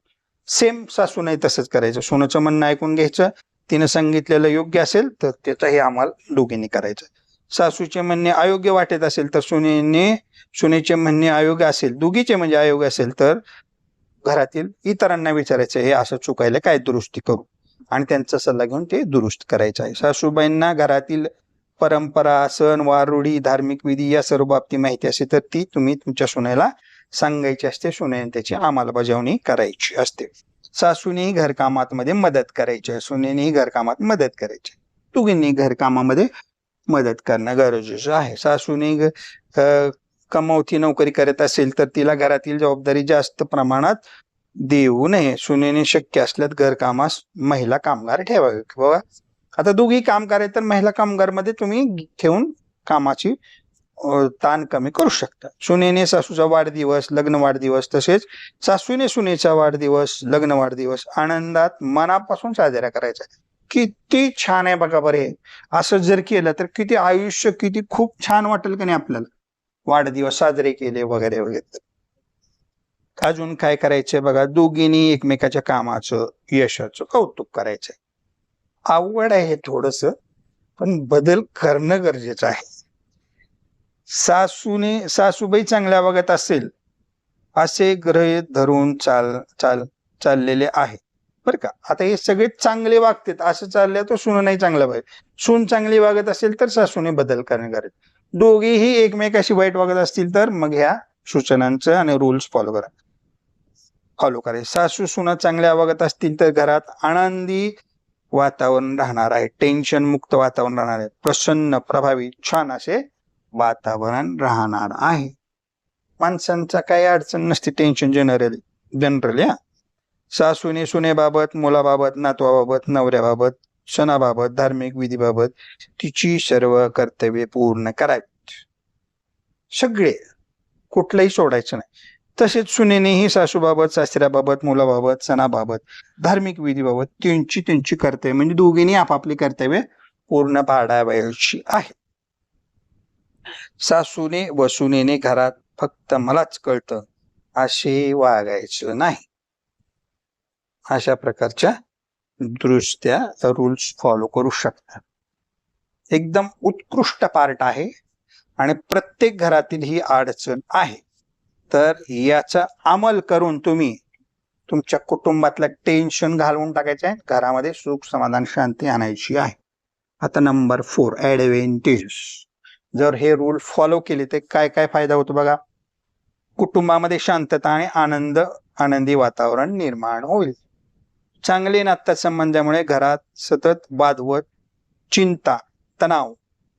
सेम सासू नाही तसंच करायचं. सुनेचं म्हणणं ऐकून घ्यायचं. तिनं सांगितलेलं योग्य असेल तर त्याचंही आम्हाला दोघींनी करायचं. सासूचे म्हणणे अयोग्य वाटत असेल तर सुनेचे म्हणणे अयोग्य असेल, दोघीचे म्हणजे अयोग्य असेल तर घरातील इतरांना विचारायचं हे असं चुकायला काय दुरुस्ती करू, आणि त्यांचा सल्ला घेऊन ते दुरुस्त करायचं आहे. सासूबाईंना घरातील परंपरा, सण वार, रूढी, धार्मिक विधी या सर्व बाबती माहिती असेल तर ती तुम्ही तुमच्या सुनेला सांगायची असते. सुनेने त्याची अंमलबजावणी करायची असते. सासूनेही घरकामात मध्ये मदत करायची, सुनेनेही घरकामात मदत करायची. दोघींनी घरकामामध्ये मदत करणं गरजेचं आहे. सासूने कमावती नोकरी करत असेल तर तिला घरातील जबाबदारी जास्त प्रमाणात देऊ नये. सुनेने शक्य असल्यास घरकामास महिला कामगार ठेवावे. बाबा आता दोघी काम करायचं तर महिला कामगार मध्ये तुम्ही ठेवून कामाची ताण कमी करू शकता. सुनेने सासूचा वाढदिवस, लग्न वाढदिवस तसेच सासूने सुनेचा वाढदिवस, लग्न वाढदिवस आनंदात मनापासून साजरा करायचा. किती छान आहे बघा बरे. असं जर केलं तर किती आयुष्य किती खूप छान वाटेल का नाही आपल्याला. वाढदिवस साजरे केले वगैरे वगैरे. अजून काय करायचंय बघा, दोघींनी एकमेकाच्या कामाचं यशाचं कौतुक करायचंय. अवघड आहे थोडस, पण बदल करणं गरजेचं आहे. सासूबाई चांगल्या वागत असेल असे गृहीत धरून चाललेले आहे बरं का. आता हे सगळे चांगले वागतात असं चाललं तर सून नाही चांगलं पाहिजे. सून चांगली वागत असेल तर सासूने बदल करणे गरजेचे. दोघेही एकमेकाशी वाईट वागत असतील तर मग ह्या सूचनांचं आणि रूल्स फॉलो करायचे. सासू सुना चांगल्या वागत असतील तर घरात आनंदी वातावरण राहणार आहे. टेन्शन मुक्त वातावरण राहणार आहे. प्रसन्न, प्रभावी, छान असे वातावरण राहणार आहे. माणसांचा काही अडचण नसते टेन्शन जनरली सासूने सुनेबाबत, मुलाबाबत, नातवाबाबत, नवऱ्याबाबत, सणाबाबत, धार्मिक विधीबाबत तिची सर्व कर्तव्ये पूर्ण करावीत. सगळे, कुठलंही सोडायचं नाही. तसेच सुनेनेही सासूबाबत, सासऱ्याबाबत, मुलाबाबत, सणाबाबत, धार्मिक विधीबाबत त्यांची कर्तव्य म्हणजे दोघींनी आपापली कर्तव्य पूर्ण पाडावयाची आहे. सासूने व सुनेने घरात फक्त मलाच कळतं असे वागायचं नाही. अशा प्रकारच्या दृष्ट्या रूल्स फॉलो करू शकतात. एकदम उत्कृष्ट पार्ट आहे आणि प्रत्येक घरातील ही अडचण आहे. तर याचा अंमल करून तुम्ही तुमच्या कुटुंबातलं टेन्शन घालवून टाकायचं आहे. घरामध्ये सुख, समाधान, शांती आणायची आहे. आता नंबर 4 ॲडव्हेंटेजेस. जर हे रूल फॉलो केले तर काय काय फायदा होतो बघा. कुटुंबामध्ये शांतता आणि आनंदी वातावरण निर्माण होईल. चांगले नातेसंबंधामुळे घरात सतत वादवत, चिंता, तणाव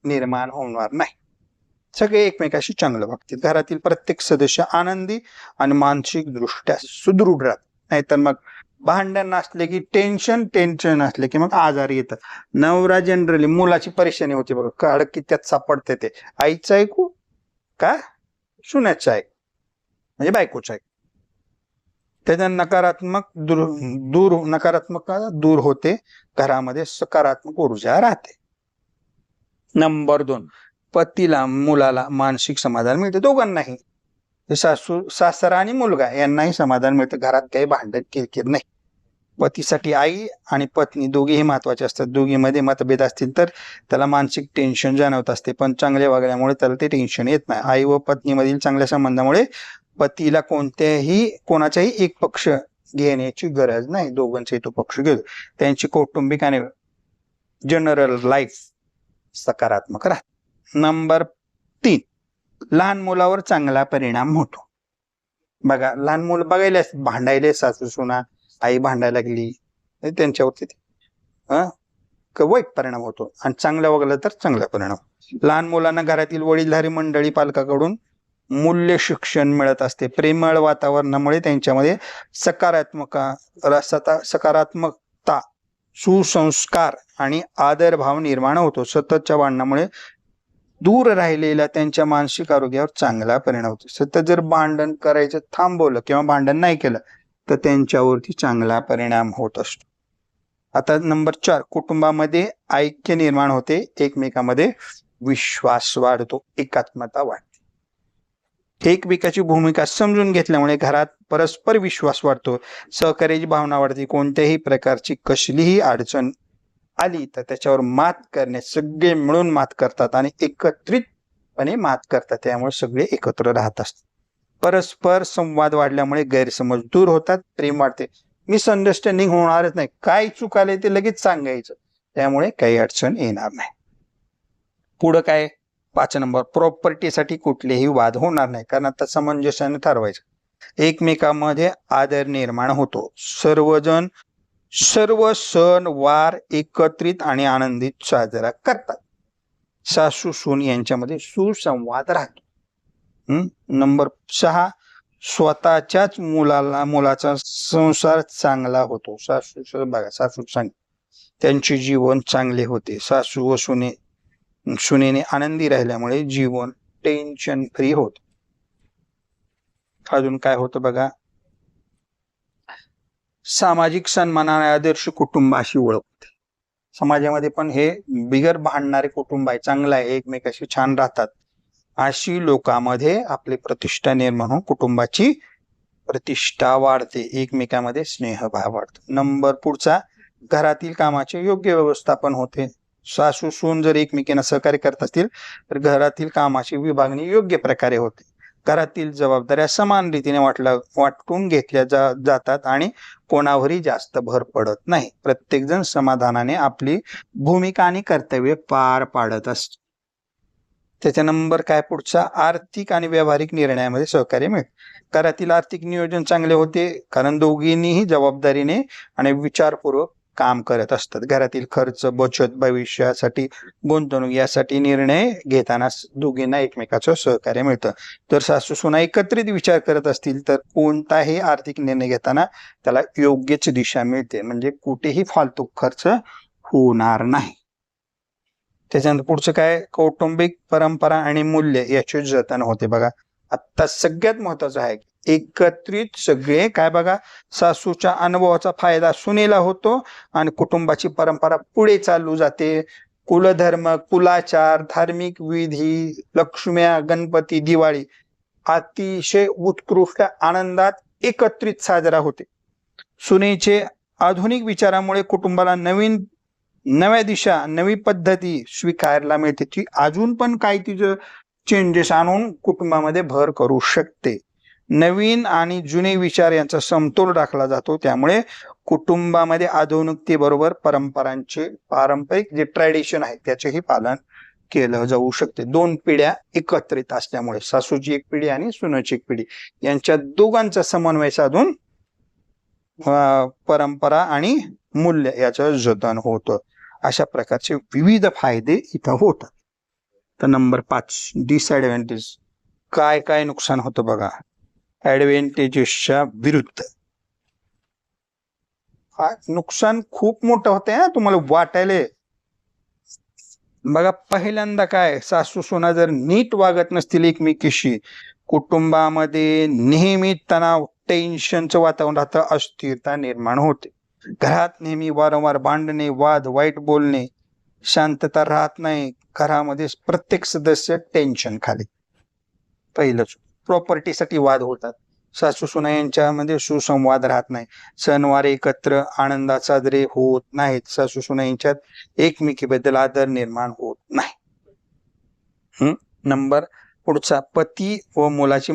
निर्माण होणार नाही. सगळे एकमेकाशी चांगलं वागतील. घरातील प्रत्येक सदस्य आनंदी आणि मानसिक दृष्ट्या सुदृढ राहत. नाहीतर मग भांडण असले की टेन्शन असले की मग आजार येतात. नवरा जनरली मुलाची परेशानी होती बघा. काळ की त्यात सापडते ते आईचं ऐकू का सुनेचं ऐकू म्हणजे बायकोचं ऐकू. त्याच्या नकारात्मकता दूर होते. घरामध्ये सकारात्मक ऊर्जा राहते. नंबर 2 पतीला मुलाला मानसिक समाधान मिळते. दोघांनाही, सासरा आणि मुलगा यांनाही समाधान मिळतं. घरात काही भांडण किरकिर नाही. पतीसाठी आई आणि पत्नी दोघेही महत्वाचे असतात. दोघीमध्ये मतभेद असतील तर त्याला मानसिक टेन्शन जाणवत असते, पण चांगले वागल्यामुळे त्याला ते टेन्शन येत नाही. आई व पत्नीमधील चांगल्या संबंधामुळे पतीला कोणाचाही एक पक्ष घेण्याची गरज नाही. दोघांचाही तो पक्ष घेतो. त्यांची कौटुंबिक आणि जनरल लाईफ सकारात्मक राहते. नंबर 3 लहान मुलावर चांगला परिणाम होतो. बघा, लहान मुलं बघायला भांडायले, सासू सुना आई भांडायला लागली त्यांच्यावरती वाईट परिणाम होतो आणि चांगला वागला तर चांगला परिणाम. लहान मुलांना घरातील वडीलधारी मंडळी पालकाकडून मूल्य शिक्षण मिळत असते. प्रेमळ वातावरणामुळे त्यांच्यामध्ये सकारात्मकता, सुसंस्कार आणि आदरभाव निर्माण होतो. सततच्या भांडणामुळे दूर राहिलेल्या त्यांच्या मानसिक आरोग्यावर चांगला परिणाम होतो. सतत जर भांडण करायचं थांबवलं किंवा भांडण नाही केलं तर त्यांच्यावरती चांगला परिणाम होत असतो. आता नंबर 4 कुटुंबामध्ये ऐक्य निर्माण होते. एकमेकांमध्ये विश्वास वाढतो, एकात्मता वाढते. एकमेकाची भूमिका समजून घेतल्यामुळे घरात परस्पर विश्वास वाढतो, सहकार्याची भावना वाढते. कोणत्याही प्रकारची कसलीही अडचण आली तर त्याच्यावर मात करण्यास सगळे मिळून मात करतात आणि एकत्रितपणे मात करतात. त्यामुळे सगळे एकत्र राहत असतात. परस्पर संवाद वाढल्यामुळे गैरसमज दूर होतात, प्रेम वाढते. मिसअंडरस्टँडिंग होणारच नाही. काय चूक आले ते लगेच सांगायचं, त्यामुळे काही अडचण येणार नाही. पुढं काय 5 नंबर प्रॉपर्टीसाठी कुठलेही वाद होणार नाही, कारण आता समंजस्याने ठरवायचं. एकमेकांमध्ये आदर निर्माण होतो. सर्व सण वार एकत्रित आणि आनंदित साजरा करतात. सासू सून यांच्यामध्ये सुसंवाद राहतो. नंबर 6 स्वतःच्याच मुलाचा संसार चांगला होतो. सासू सांग त्यांचे जीवन चांगले होते. सासू व सुनेने आनंदी राहिल्यामुळे जीवन टेन्शन फ्री होत. अजून काय होतं बघा, सामाजिक सन्मानाने आदर्श कुटुंब अशी ओळख होते. समाजामध्ये पण हे बिगर भांडणारे कुटुंब आहे, चांगलं आहे, एकमेकाशी छान राहतात, अशी लोकांमध्ये आपली प्रतिष्ठा निर्माण होऊन कुटुंबाची प्रतिष्ठा वाढते. एकमेकांमध्ये स्नेहभाव वाढतो. नंबर पुढचा घरातील कामाचे योग्य व्यवस्थापन होते. सासू सून जर एकमेकांना सहकार्य करत असतील तर घरातील कामाची विभागणी योग्य प्रकारे होते. घरातील जबाबदाऱ्या समान रीतीने वाटून घेतल्या जातात आणि कोणावरही जास्त भर पडत नाही. प्रत्येक जण समाधानाने आपली भूमिका आणि कर्तव्य पार पाडत असतो. त्याच्या नंबर काय पुढचा, आर्थिक आणि व्यावहारिक निर्णयामध्ये सहकार्य मिळते. घरातील आर्थिक नियोजन चांगले होते कारण दोघींनीही जबाबदारीने आणि विचारपूर्वक काम करत असतात. घरातील खर्च, बचत, भविष्यासाठी गुंतवणूक यासाठी निर्णय घेताना दोघींना एकमेकाचं सहकार्य मिळतं. जर सासू सुना एकत्रित विचार करत असतील तर कोणताही आर्थिक निर्णय घेताना त्याला योग्यच दिशा मिळते, म्हणजे कुठेही फालतू खर्च होणार नाही. त्याच्यानंतर पुढचं काय, कौटुंबिक परंपरा आणि मूल्य याचे जतन होते. बघा आता सगळ्यात महत्वाचं आहे, एकत्रित सगळे काय बघा, सासूच्या अनुभवाचा फायदा सुनेला होतो आणि कुटुंबाची परंपरा पुढे चालू जाते. कुलधर्म, कुलाचार, धार्मिक विधी, लक्ष्म्या, गणपती, दिवाळी अतिशय उत्कृष्ट आनंदात एकत्रित साजरा होते. सुनेचे आधुनिक विचारामुळे कुटुंबाला नव्या दिशा, नवी पद्धती स्वीकारायला मिळते. ती अजून पण काही तिचं चेंजेस आणून कुटुंबामध्ये भर करू शकते. नवीन आणि जुने विचार यांचा समतोल राखला जातो. त्यामुळे कुटुंबामध्ये आधुनिकतेबरोबर पारंपरिक जे ट्रॅडिशन आहे त्याचेही पालन केलं जाऊ शकते. दोन पिढ्या एकत्रित असल्यामुळे, सासूची एक पिढी आणि सुनेची एक पिढी यांच्या दोघांचा समन्वय साधून परंपरा आणि मूल्य याचं जतन होतं. अशा प्रकारचे विविध फायदे इथं होतात. तर नंबर 5, डिसएडव्हान्टेज. काय काय नुकसान होतं बघा ऍडव्हान्टेजेसच्या विरुद्ध. नुकसान खूप मोठं होतं तुम्हाला वाटायले. बघा पहिल्यांदा काय, सासू सुना जर नीट वागत नसतील एकमेकीशी, कुटुंबामध्ये नेहमी तणाव, टेन्शनचं वातावरण राहतं, अस्थिरता निर्माण होते. घरात नेहमी वारंवार भांडणे, वाद, वाईट बोलणे, शांतता राहत नाही. घरामध्ये प्रत्येक सदस्य टेन्शन खाली. पहिलंच, प्रॉपर्टीसाठी वाद होतात. सासू सुना यांच्यामध्ये सुसंवाद राहत नाही. सणवार एकत्र आनंदात साजरे होत नाहीत. सासू सुना यांच्यात एकमेकीबद्दल आदर निर्माण होत नाही. नंबर पुढचा, पती व मुलाची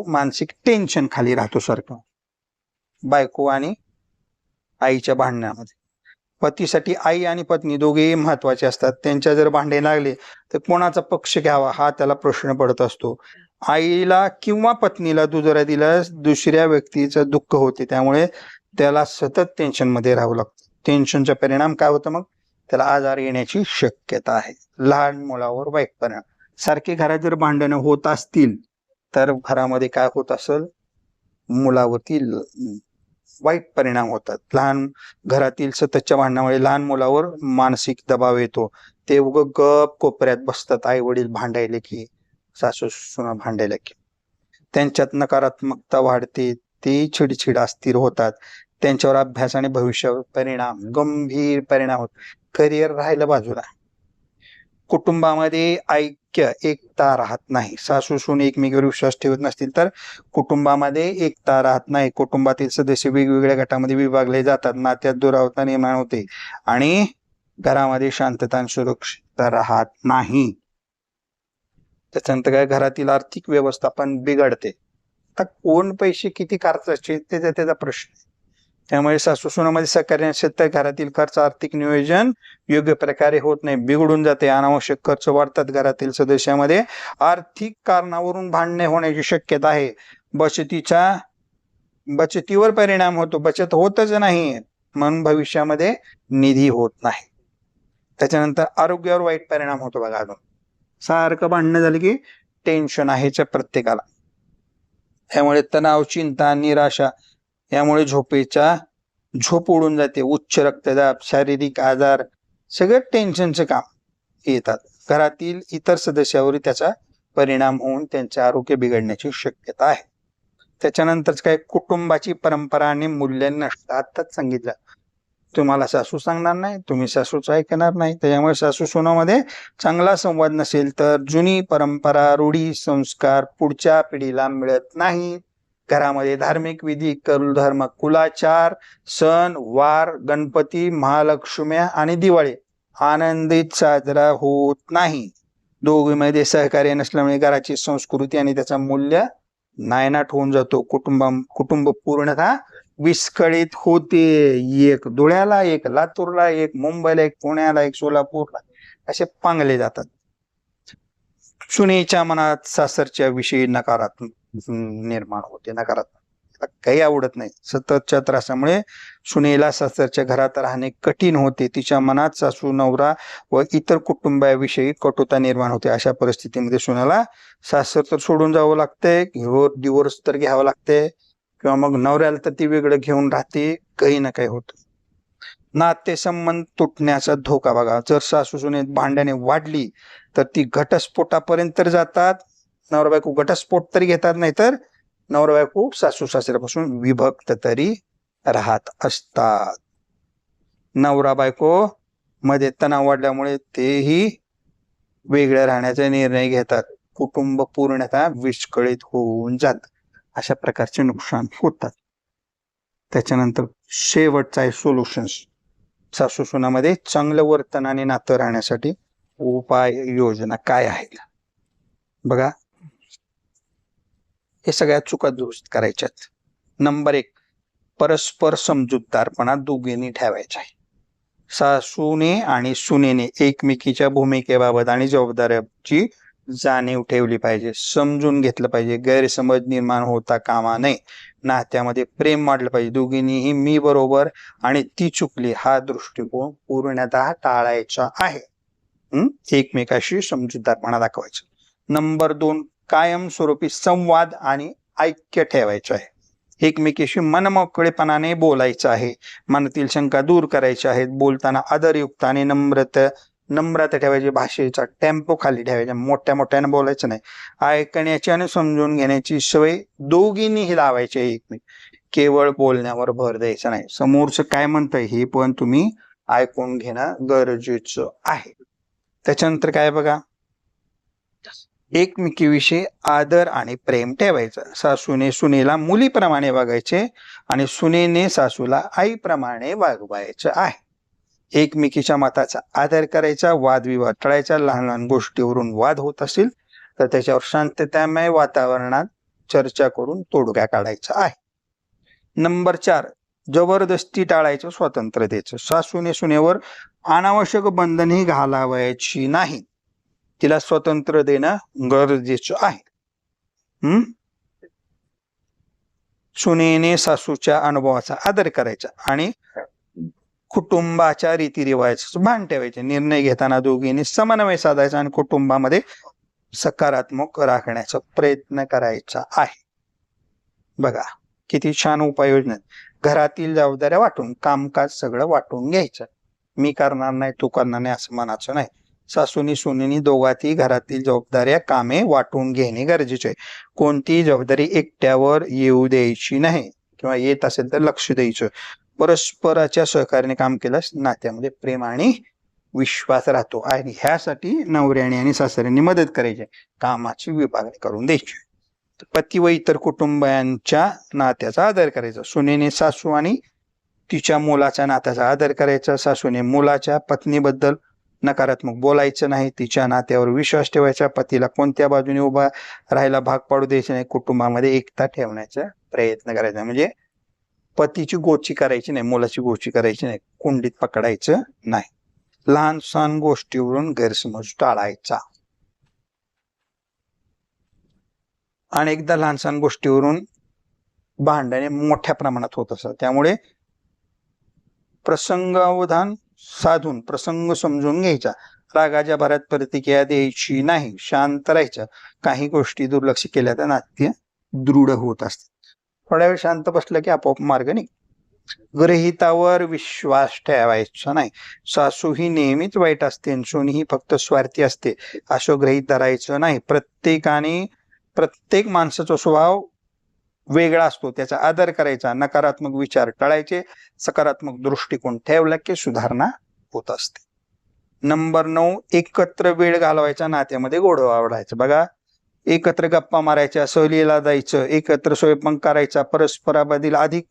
मानसिक टेन्शन खाली राहतो सारखं. बायको आणि आईच्या भांडणामध्ये पतीसाठी आई आणि पत्नी दोघेही महत्वाचे असतात. त्यांच्या जर भांडे लागले तर कोणाचा पक्ष घ्यावा हा त्याला प्रश्न पडत असतो. आईला किंवा पत्नीला दुजोरा दिल्यास दुसऱ्या व्यक्तीचं दुःख होते, त्यामुळे त्याला सतत टेन्शन मध्ये राहावं लागतं. टेन्शनचा परिणाम काय होतं, मग त्याला आजार येण्याची शक्यता आहे. लहान मुलावर वाईट परिणाम. सारखे घरात जर भांडणं होत असतील तर घरामध्ये काय होत असेल, मुलावरती वाईट परिणाम होतात. लहान घरातील सततच्या भांडणामुळे लहान मुलावर मानसिक दबाव येतो. ते गप कोपऱ्यात बसतात आई वडील भांडायले की, सासू सुना भांडायला की. त्यांच्यात नकारात्मकता वाढते, ते चिडचिड अस्थिर होतात. त्यांच्यावर अभ्यास आणि भविष्यावर गंभीर परिणाम होत. करिअर राहिलं बाजूला. कुटुंबामध्ये ऐक्य, एकता राहत नाही. सासू सून एकमेकांवर विश्वास ठेवत नसतील तर कुटुंबामध्ये एकता राहत नाही. कुटुंबातील सदस्य वेगवेगळ्या गटामध्ये विभागले जातात. नात्यात दुरावता निर्माण होते आणि घरामध्ये शांतता आणि सुरक्षितता राहत नाही. त्याच्यानंतर काय, घरातील आर्थिक व्यवस्थापन बिघडते. आता कोण पैसे किती खर्चाचे त्याचा प्रश्न. त्यामुळे सासू सुनामध्ये सहकार्य नसेल तर घरातील खर्च, आर्थिक नियोजन योग्य प्रकारे होत नाही, बिघडून जाते. अनावश्यक खर्च वाढतात. घरातील सदस्यामध्ये आर्थिक कारणावरून भांडणे होण्याची शक्यता आहे. बचतीवर परिणाम होतो. बचत होतच नाही म्हणून भविष्यामध्ये निधी होत नाही. त्याच्यानंतर आरोग्यावर वाईट परिणाम होतो. बघा अजून सारखं भांडणं झालं की टेन्शन आहेच प्रत्येकाला. त्यामुळे तणाव, चिंता, निराशा यामुळे झोप उडून जाते. उच्च रक्तदाब, शारीरिक आजार सगळं टेन्शनचं काम येतात. घरातील इतर सदस्यावर त्याचा परिणाम होऊन त्यांचे आरोग्य बिघडण्याची शक्यता आहे. त्याच्यानंतर काय, कुटुंबाची परंपरा आणि मूल्य नष्ट. आताच सांगितलं, तुम्हाला सासू सांगणार नाही, तुम्ही सासूचं ऐकणार नाही. त्याच्यामुळे सासू सुनामध्ये चांगला संवाद नसेल तर जुनी परंपरा, रूढी, संस्कार पुढच्या पिढीला मिळत नाही. घरामध्ये धार्मिक विधी, कुलधर्म, कुलाचार, सण वार, गणपती, महालक्ष्म्या आणि दिवाळी आनंदित साजरा होत नाही. दोघीमध्ये सहकार्य नसल्यामुळे घराची संस्कृती आणि त्याचा मूल्य नायनाट होऊन जातो. कुटुंब पूर्णतः विस्कळीत होते. एक धुळ्याला, एक लातूरला, एक मुंबईला, एक पुण्याला, एक सोलापूरला असे पांगले जातात. सुनेच्या मनात सासरच्या विषयी नकारात्मक निर्माण होते. नकारात्मक काही आवडत नाही. सततच्या त्रासामुळे सुनेला सासरच्या घरात राहणे कठीण होते. तिच्या मनात सासू, नवरा व इतर कुटुंबाविषयी कटुता निर्माण होते. अशा परिस्थितीमध्ये सुनेला सासर तर सोडून जावं लागतंय, डिवोर्स तर घ्यावं लागतंय, किंवा मग नवऱ्याला तर ती वेगळं घेऊन राहते. काही ना काही होतं. नातेसंबंध तुटण्याचा धोका बघा. जर सासू सुनेत भांडणे वाढली तर ती घटस्फोटापर्यंत जातात. नवरा बायको घटस्फोट तरी घेतात, नाही तर नवरा बायको सासू सासऱ्यापासून विभक्त तरी राहत असतात. नवरा बायको मध्ये तणाव वाढल्यामुळे तेही वेगळे राहण्याचा निर्णय घेतात. कुटुंब पूर्णतः विस्कळीत होऊन जात. अशा प्रकारचे नुकसान होतात. त्याच्यानंतर शेवटचा आहे सोल्युशन्स. सासू सुनामध्ये चांगलं वर्तन आणि नातं राहण्यासाठी उपाय योजना काय आहेत बघा. हे सगळ्या चुका दुरुस्त करायच्यात. नंबर 1, परस्पर समजूतदारपणा दोघींनी ठेवायचा आहे. सासूने आणि सुनेने एकमेकीच्या भूमिकेबाबत आणि जबाबदाऱ्याची जाणीव ठेवली पाहिजे. समजून घेतलं पाहिजे. गैरसमज निर्माण होता कामा नये. नात्यामध्ये प्रेम वाढलं पाहिजे. दोघींनीही मी बरोबर आणि ती चुकली हा दृष्टिकोन पूर्णतः टाळायचा आहे. एकमेकाशी समजूतदारपणा दाखवायचा. नंबर 2, कायमस्वरूपी संवाद आणि ऐक्य ठेवायचं आहे. एकमेकीशी मनमोकळेपणाने बोलायचं आहे. मनातील शंका दूर करायच्या आहेत. बोलताना आदरयुक्त आणि नम्रता ठेवायची. भाषेचा टेम्पो खाली ठेवायचा. मोठ्याने बोलायचं नाही. ऐकण्याची आणि समजून घेण्याची सवय दोघींनीही लावायची आहे. एकमेक केवळ बोलण्यावर भर द्यायचा नाही. समोरचं काय म्हणतंय हे पण तुम्ही ऐकून घेणं गरजेचं आहे. त्याच्यानंतर काय बघा, एकमेकीविषयी आदर आणि प्रेम ठेवायचं. सासूने सुनेला मुलीप्रमाणे वागायचे आणि सुनेने सासूला आईप्रमाणे वागवायचं आहे. एकमेकीच्या मताचा आदर करायचा. वादविवाद टाळायचा. लहान लहान गोष्टीवरून वाद होत असेल तर त्याच्यावर शांततामय वातावरणात चर्चा करून तोडगा काढायचा आहे. नंबर 4, जबरदस्ती टाळायचं, स्वातंत्र्य द्यायचं. सासूने सुनेवर अनावश्यक बंधनही घालावायची नाही. तिला स्वातंत्र्य देणं गरजेचं आहे. सुनेने सासूच्या अनुभवाचा आदर करायचा आणि कुटुंबाच्या रीतिरिवाजाचं भान ठेवायचे. निर्णय घेताना दोघींनी समन्वय साधायचा आणि कुटुंबामध्ये सकारात्मक राखण्याचा प्रयत्न करायचा आहे. बघा किती छान उपाययोजना. घरातील जबाबदाऱ्या वाटून, कामकाज सगळं वाटून घ्यायचं. मी करणार नाही, तू करणार नाही असं म्हणायचं नाही. सासूनी सुनेनी दोघांती घरातील जबाबदाऱ्या कामे वाटून घेणे गरजेचे आहे. कोणतीही जबाबदारी एकट्यावर येऊ द्यायची नाही, किंवा येत असेल तर लक्ष द्यायचं. परस्पराच्या सहकार्याने काम केल्यास नात्यामध्ये प्रेम आणि विश्वास राहतो. आणि ह्यासाठी नवऱ्याने आणि सासऱ्यांनी मदत करायची. कामाची विभागणी करून द्यायची. पती व इतर कुटुंबांच्या नात्याचा आदर करायचा. सुनेने सासू आणि तिच्या मुलाच्या नात्याचा आदर करायचा. सासूने मुलाच्या पत्नीबद्दल नकारात्मक बोलायचं नाही. तिच्या नात्यावर विश्वास ठेवायचा. पतीला कोणत्या बाजूने उभा राहायला भाग पाडू द्यायचे नाही. कुटुंबामध्ये एकता ठेवण्याचा प्रयत्न करायचा. म्हणजे पतीची गोची करायची नाही, मुलाची गोची करायची नाही, कुंडीत पकडायचं नाही. लहान सहान गोष्टीवरून गैरसमज टाळायचा. अनेकदा लहान सहान गोष्टीवरून भांडणे मोठ्या प्रमाणात होत असतात. त्यामुळे प्रसंगावधान साधून प्रसंग समजून घ्यायचा. रागाच्या भरात प्रतिक्रिया द्यायची नाही. शांत राहायचं. काही गोष्टी दुर्लक्ष केल्या तर नाते दृढ होत असतात. थोड्या वेळ शांत बसलं की आपोआप मार्ग नाही. गृहितावर विश्वास ठेवायचा नाही. सासू ही नेहमीच वाईट असते, सून ही फक्त स्वार्थी असते असं गृहीत धरायचं नाही. प्रत्येक माणसाचा स्वभाव वेगळा असतो. त्याचा आदर करायचा. नकारात्मक विचार टाळायचे. सकारात्मक दृष्टिकोन ठेवला की सुधारणा होत असते. नंबर 9, एकत्र वेळ घालवायचा. नात्यामध्ये गोडवा वाढायचं. बघा, एकत्र गप्पा मारायच्या, सहलीला जायचं, एकत्र स्वयंपाक करायचा, परस्पराबद्दल अधिक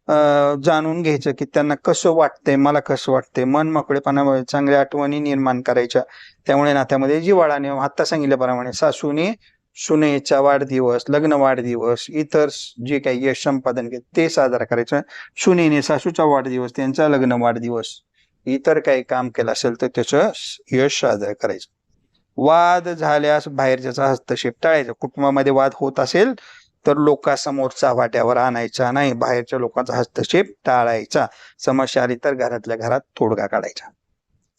जाणून घ्यायचं की त्यांना कसं वाटतंय, मला कसं वाटतंय, मन मोकळेपणामुळे चांगल्या आठवणी निर्माण करायच्या. त्यामुळे नात्यामध्ये जिव्हाळाने आता सांगितल्याप्रमाणे सासूने सुनेचा वाढदिवस, लग्न वाढदिवस, इतर जे काही यश संपादन केलं ते साजरा करायचं. सुनेने सासूचा वाढदिवस, त्यांचा लग्न वाढदिवस, इतर काही काम केलं असेल तर त्याचं यश साजरं करायचं. वाद झाल्यास बाहेरच्याचा हस्तक्षेप टाळायचा. कुटुंबामध्ये वाद होत असेल तर लोकांसमोर चव्हाट्यावर आणायचा नाही, बाहेरच्या लोकांचा हस्तक्षेप टाळायचा. समस्या आली तर घरातल्या घरात तोडगा काढायचा.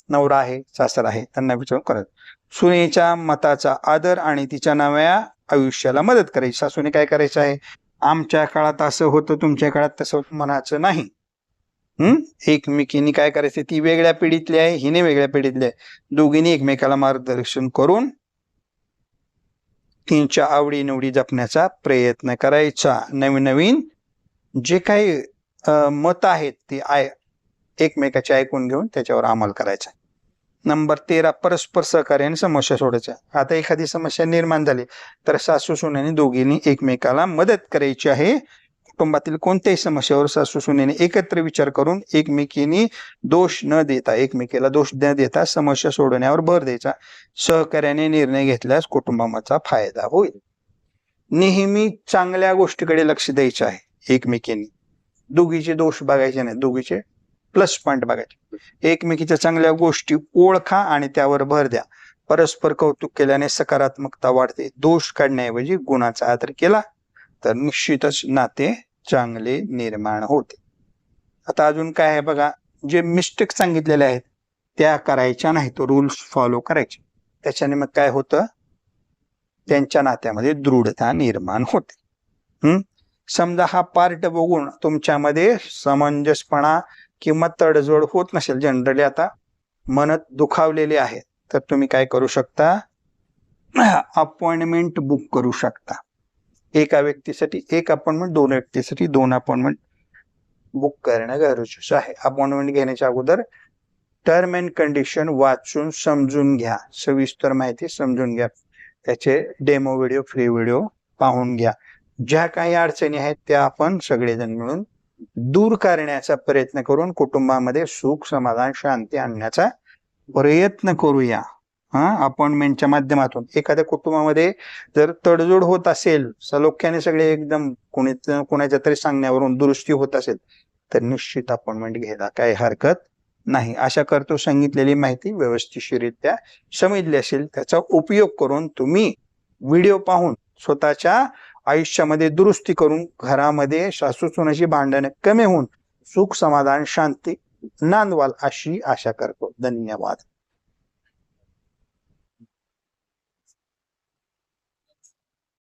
नवरा आहे, सासरा आहे, त्यांना विचारून करत. सुनेच्या मताचा आदर आणि तिच्या नव्या आयुष्याला मदत करायची. सासूने काय करायचं आहे, आमच्या काळात असं होतं, तुमच्या काळात तसं म्हणायचं नाही. एकमेकींनी काय करायचं, ती वेगळ्या पिढीतली आहे, हिने वेगळ्या पिढीतली आहे, दोघींनी एकमेकाला मार्गदर्शन करून त्यांच्या आवडीनिवडी जपण्याचा प्रयत्न करायचा. नवीन नवीन जे काही मत आहेत ते एकमेकाचे ऐकून घेऊन त्याच्यावर अंमल करायचा. नंबर 13, परस्पर सहकार्याने समस्या सोडायच्या. आता एखादी समस्या निर्माण झाली तर सासू सुनेने दोघींनी एकमेकाला मदत करायची आहे. कुटुंबातील कोणत्याही समस्येवर सासू सुनेने एकत्र विचार करून एकमेकींनी एकमेकीला दोष न देता समस्या सोडवण्यावर भर द्यायचा. सहकार्याने निर्णय घेतल्यास कुटुंबाचा फायदा होईल. नेहमी चांगल्या गोष्टीकडे लक्ष द्यायचे आहे. एकमेकींनी दोघीचे दोष बघायचे नाही, दोघीचे प्लस पॉइंट बघायचे. एकमेकीच्या चांगल्या गोष्टी ओळखा आणि त्यावर भर द्या. परस्पर कौतुक केल्याने सकारात्मकता वाढते. दोष काढण्याऐवजी गुणाचा आदर केला तर निश्चितच नाते चांगले निर्माण होते. आता अजून काय आहे बघा, जे मिस्टेक सांगितलेले आहेत त्या करायच्या नाही, तो रूल्स फॉलो करायचे. त्याच्याने मग काय होतं, त्यांच्या नात्यामध्ये दृढता निर्माण होते. समजा हा पार्ट बघून तुमच्यामध्ये समंजसपणा किंवा तडजोड होत नसेल, जनरली आता मनत दुखावलेले आहे, तर तुम्ही काय करू शकता, अपॉइंटमेंट बुक करू शकता. एका व्यक्तीसाठी एक अपॉइंटमेंट, 2 व्यक्तीसाठी 2 अपॉइंटमेंट बुक करणं गरजेचं आहे. अपॉइंटमेंट घेण्याच्या अगोदर टर्म अँड कंडिशन वाचून समजून घ्या, सविस्तर माहिती समजून घ्या, त्याचे डेमो व्हिडिओ, फ्री व्हिडिओ पाहून घ्या. ज्या काही अडचणी आहेत त्या आपण सगळेजण मिळून दूर करण्याचा प्रयत्न करून कुटुंबामध्ये सुख, समाधान, शांती आणण्याचा प्रयत्न करूया. अपॉइंटमेंटच्या माध्यमातून. एखाद्या कुटुंबामध्ये जर तडजोड होत असेल, सलोख्याने सगळे एकदम कोणाच्या तरी सांगण्यावरून दुरुस्ती होत असेल तर निश्चित अपॉइंटमेंट घ्यायला काही हरकत नाही. आशा करतो सांगितलेली माहिती व्यवस्थितरित्या समजली असेल. त्याचा उपयोग करून तुम्ही व्हिडिओ पाहून स्वतःच्या आयुष्यामध्ये दुरुस्ती करून घरामध्ये सासू सुनेची भांडणे कमी होऊन सुख, समाधान, शांती नांदवाल अशी आशा करतो. धन्यवाद.